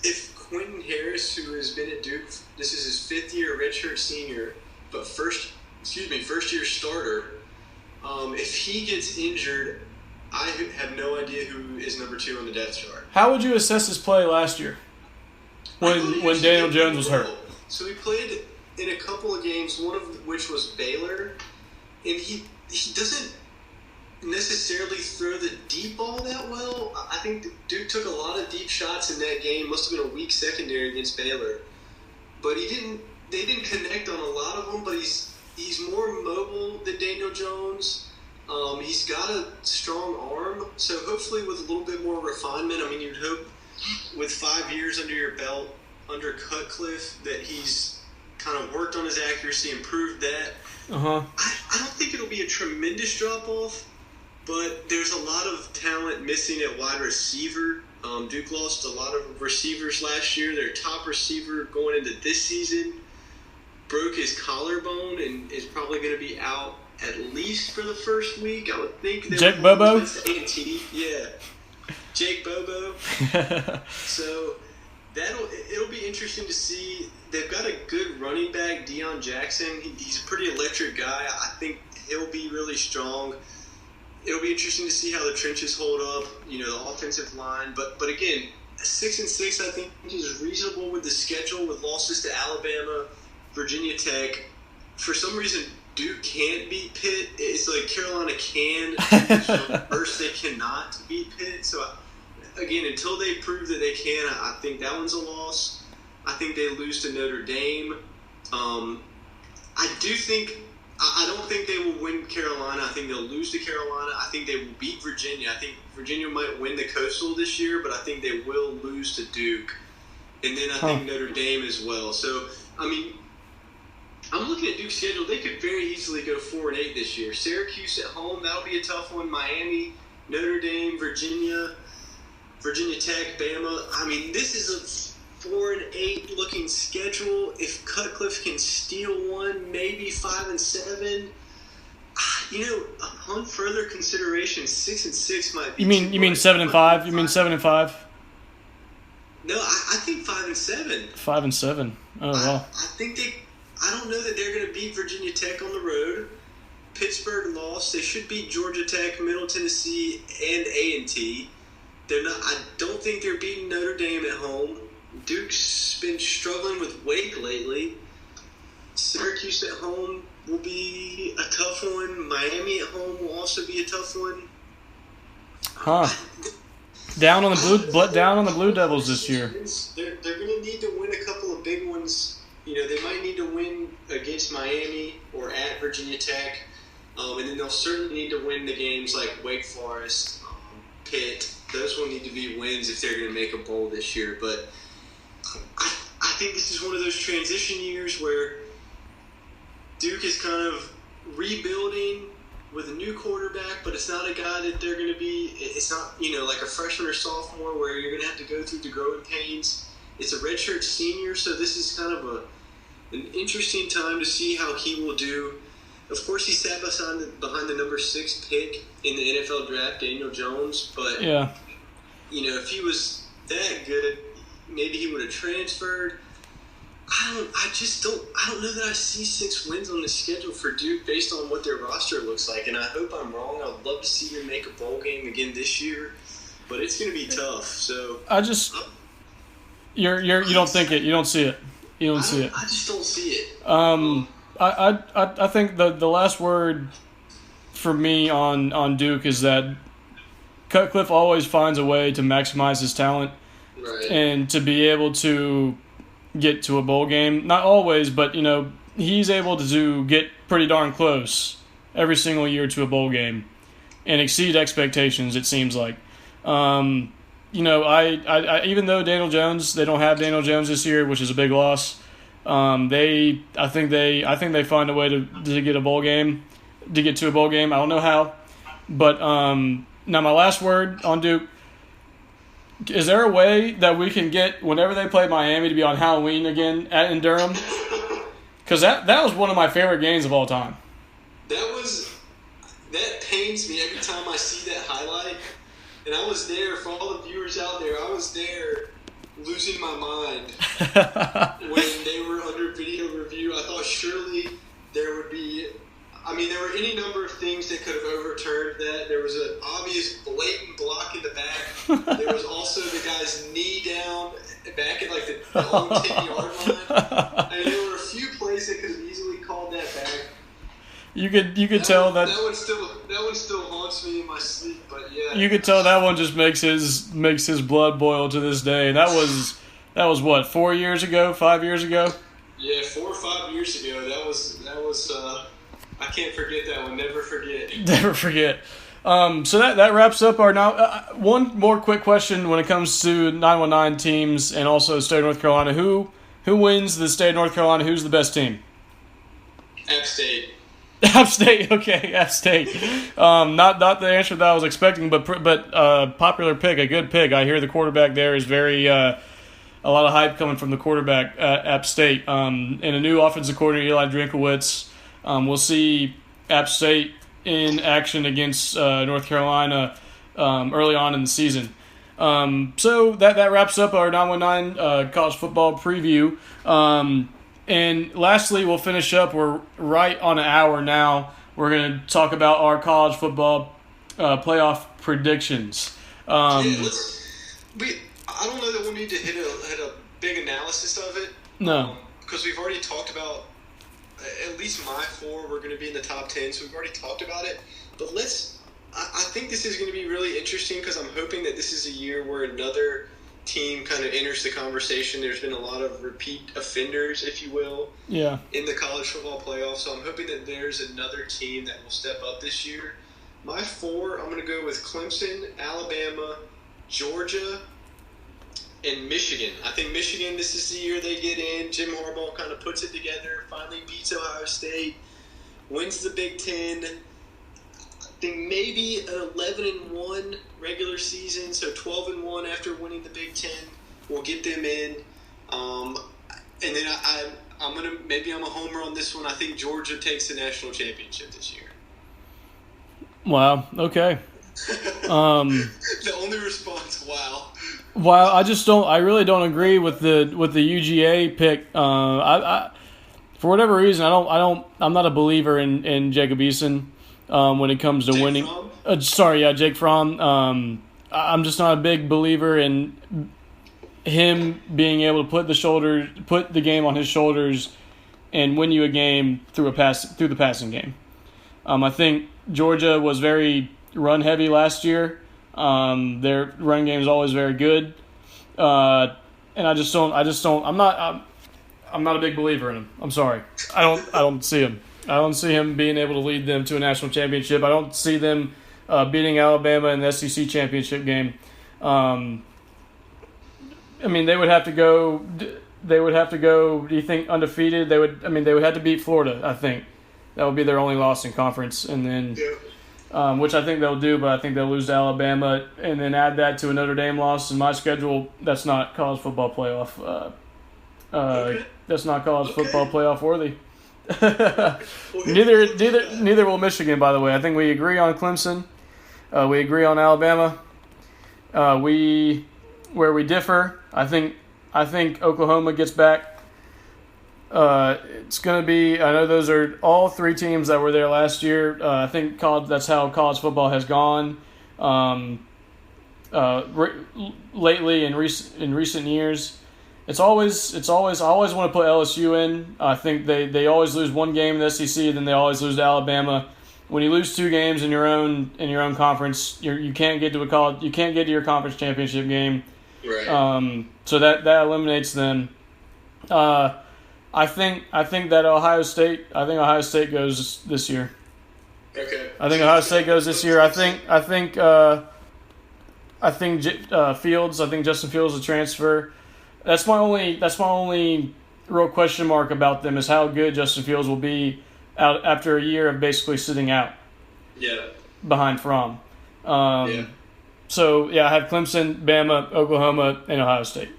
If Quentin Harris, who has been at Duke, this is his 5th year redshirt senior, but first year starter, if he gets injured, I have no idea who is number 2 on the depth chart. How would you assess his play last year when Daniel Jones was hurt? So he played in a couple of games, one of which was Baylor, and he doesn't necessarily throw the deep ball that well. I think Duke took a lot of deep shots in that game. Must have been a weak secondary against Baylor, but they didn't connect on a lot of them. But he's more mobile than Daniel Jones. He's got a strong arm, so hopefully with a little bit more refinement. I mean, you'd hope with 5 years under your belt under Cutcliffe that he's kind of worked on his accuracy, improved that. I don't think it'll be a tremendous drop-off, but there's a lot of talent missing at wide receiver. Duke lost a lot of receivers last year. Their top receiver going into this season broke his collarbone and is probably going to be out at least for the first week. I would think. Jake Bobo? A&T. Yeah. Jake Bobo. So it'll be interesting to see. They've got a good running back, Deion Jackson. He's a pretty electric guy. I think he'll be really strong. It'll be interesting to see how the trenches hold up, the offensive line. But again, 6-6 I think is reasonable with the schedule, with losses to Alabama, Virginia Tech. For some reason, Duke can't beat Pitt. It's like Carolina can. First, they cannot beat Pitt. So, again, until they prove that they can, I think that one's a loss. I think they lose to Notre Dame. I don't think they will win Carolina. I think they'll lose to Carolina. I think they will beat Virginia. I think Virginia might win the Coastal this year, but I think they will lose to Duke. And then I think Notre Dame as well. So, I mean, I'm looking at Duke's schedule. They could very easily go 4-8 this year. Syracuse at home, that'll be a tough one. Miami, Notre Dame, Virginia Tech, Bama. I mean, this is a 4-8 looking schedule. If Cutcliffe can steal one, maybe 5-7. Upon further consideration, 6-6 might be. You mean 7-5? You mean 7-5? No, I think 5-7. 5-7. Oh wow. I don't know that they're going to beat Virginia Tech on the road. Pittsburgh lost. They should beat Georgia Tech, Middle Tennessee, and A&T. They're not. I don't think they're beating Notre Dame at home. Duke's been struggling with Wake lately. Syracuse at home will be a tough one. Miami at home will also be a tough one. Down on the Blue Devils this year. They're going to need to win a couple of big ones. They might need to win against Miami or at Virginia Tech. And then they'll certainly need to win the games like Wake Forest, Pitt. Those will need to be wins if they're going to make a bowl this year. But I think this is one of those transition years where Duke is kind of rebuilding with a new quarterback, but it's not a guy that they're going to be – it's not, like a freshman or sophomore where you're going to have to go through the growing pains. It's a redshirt senior, so this is kind of an interesting time to see how he will do. Of course, he sat behind the number 6 pick in the NFL draft, Daniel Jones. But yeah, if he was that good, maybe he would have transferred. I don't know that I see 6 wins on the schedule for Duke based on what their roster looks like. And I hope I'm wrong. I would love to see them make a bowl game again this year, but it's going to be tough. So you don't think it. You don't see it. You don't see it. I just don't see it. I think the last word for me on Duke is that Cutcliffe always finds a way to maximize his talent, right, and to be able to get to a bowl game. Not always, but he's able to get pretty darn close every single year to a bowl game and exceed expectations. It seems like. I even though Daniel Jones, they don't have Daniel Jones this year, which is a big loss. I think they find a way to get a bowl game, to get to a bowl game. I don't know how, but now my last word on Duke. Is there a way that we can get whenever they play Miami to be on Halloween again in Durham? Because that was one of my favorite games of all time. That pains me every time I see that highlight. And I was there, for all the viewers out there, I was there losing my mind when they were under video review. I thought surely there would be – there were any number of things that could have overturned that. There was an obvious blatant block in the back. There was also the guy's knee down back at like the own 10-yard line. And there were a few plays that could have easily called that back. You could tell that one still haunts me in my sleep, but yeah. You could tell that one just makes his blood boil to this day. That was what, 4 years ago, 5 years ago? Yeah, 4 or 5 years ago. That was I can't forget that one. Never forget. Never forget. So that wraps up our now. One more quick question when it comes to 919 teams and also State of North Carolina. Who wins the State of North Carolina? Who's the best team? App State. App State, okay, App State. Not the answer that I was expecting, but popular pick, a good pick. I hear the quarterback there is very a lot of hype coming from the quarterback at App State. And a new offensive coordinator, Eli Drinkowitz. We'll see App State in action against North Carolina early on in the season. So that wraps up our 919 college football preview. And lastly, we'll finish up. We're right on an hour now. We're going to talk about our college football playoff predictions. I don't know that we'll need to hit a big analysis of it. No. Because we've already talked about, at least my 4 were going to be in the top 10, so we've already talked about it. But I think this is going to be really interesting because I'm hoping that this is a year where another team kind of enters the conversation. There's been a lot of repeat offenders, if you will, in the college football playoffs. So I'm hoping that there's another team that will step up this year. My 4, I'm going to go with Clemson, Alabama, Georgia, and Michigan. I think Michigan, this is the year they get in. Jim Harbaugh kind of puts it together, finally beats Ohio State, wins the Big Ten. I think maybe an 11-1 regular season, so 12-1 after winning the Big Ten will get them in. And then I'm a homer on this one. I think Georgia takes the national championship this year. Wow. Okay. The only response, wow. Well, I really don't agree with the UGA pick. I for whatever reason, I'm not a believer in Jacob Eason when it comes to Jake winning. Fromm? Jake Fromm. I'm just not a big believer in him being able to put the game on his shoulders and win you a game through the passing game. I think Georgia was very run heavy last year. Their run game is always very good, and I'm not a big believer in him. I'm sorry. I don't see him. I don't see him being able to lead them to a national championship. I don't see them beating Alabama in the SEC championship game. I mean, they would have to go. Do you think undefeated? They would have to beat Florida. I think that would be their only loss in conference, and then. Which I think they'll do, but I think they'll lose to Alabama, and then add that to a Notre Dame loss. In my schedule, that's not college football playoff. That's not college football playoff worthy. Neither will Michigan, by the way. I think we agree on Clemson. We agree on Alabama. Where we differ, I think Oklahoma gets back. It's going to be. I know those are all 3 teams that were there last year. I think that's how college football has gone. Lately in recent years, I always want to put LSU in. I think they always lose one game in the SEC, then they always lose to Alabama. When you lose 2 games in your own conference, you can't get to your conference championship game. Right. So that eliminates them. I think that Ohio State goes this year. Okay. I think Ohio State goes this year. I think Fields. I think Justin Fields will transfer. That's my only real question mark about them is how good Justin Fields will be out after a year of basically sitting out. Yeah. Behind Fromm. So I have Clemson, Bama, Oklahoma, and Ohio State.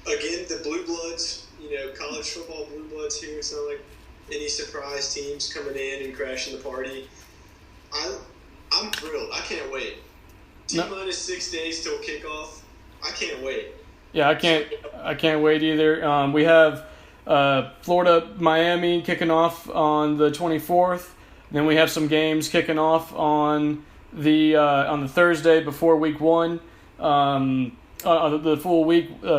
Again, the Blue Bloods. College football Blue Bloods here. It's not like any surprise teams coming in and crashing the party. I'm thrilled. I can't wait. T-minus 6 days till kickoff. I can't wait. Yeah, I can't wait either. We have Florida, Miami kicking off on the 24th. Then we have some games kicking off on the Thursday before week 1. The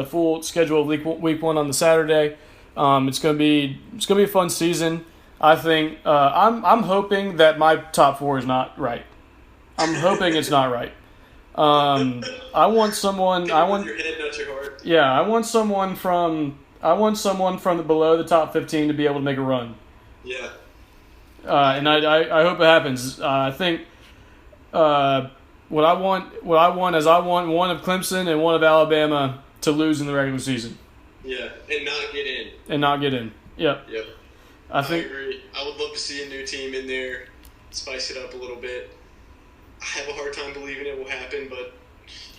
full schedule of week 1 on the Saturday. It's gonna be a fun season. I think I'm hoping that my top 4 is not right. I'm hoping it's not right. I want someone. I want your head, not your heart. Yeah, I want someone from the below the top 15 to be able to make a run. Yeah. And I hope it happens. I think what I want is I want one of Clemson and one of Alabama to lose in the regular season. Yeah, and not get in. Yep. I agree. I would love to see a new team in there, spice it up a little bit. I have a hard time believing it will happen, but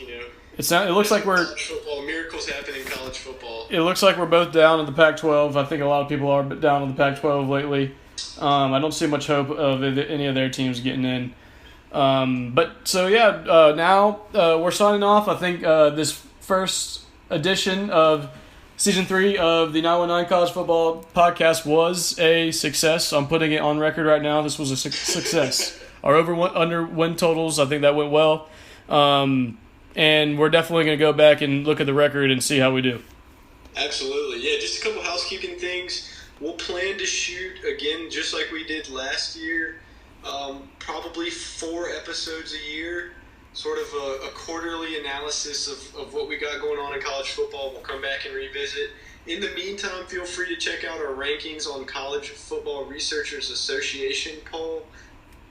it looks like we're football. Miracles happen in college football. It looks like we're both down in the Pac-12. I think a lot of people are down in the Pac-12 lately. I don't see much hope of any of their teams getting in. Now we're signing off. I think this first edition of Season 3 of the 919 College Football Podcast was a success. I'm putting it on record right now. This was a success. Our under win totals, I think that went well. And we're definitely going to go back and look at the record and see how we do. Absolutely. Yeah, just a couple housekeeping things. We'll plan to shoot, again, just like we did last year, probably 4 episodes a year, sort of a quarterly analysis of what we got going on in college football. We'll come back and revisit. In the meantime, feel free to check out our rankings on College Football Researchers Association poll.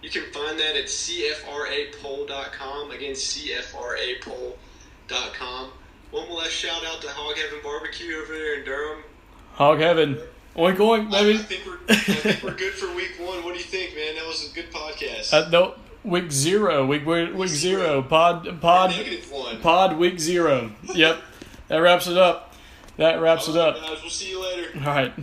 You can find that at cfrapoll.com. Again, cfrapoll.com. One last shout out to Hog Heaven Barbecue over there in Durham. Hog Heaven. Oink oink, baby. I think we're good for week 1. What do you think, man? That was a good podcast. No, week 0. Week 0. Pod -1. Pod week 0. Yep. That wraps it up. All right, guys, we'll see you later. All right.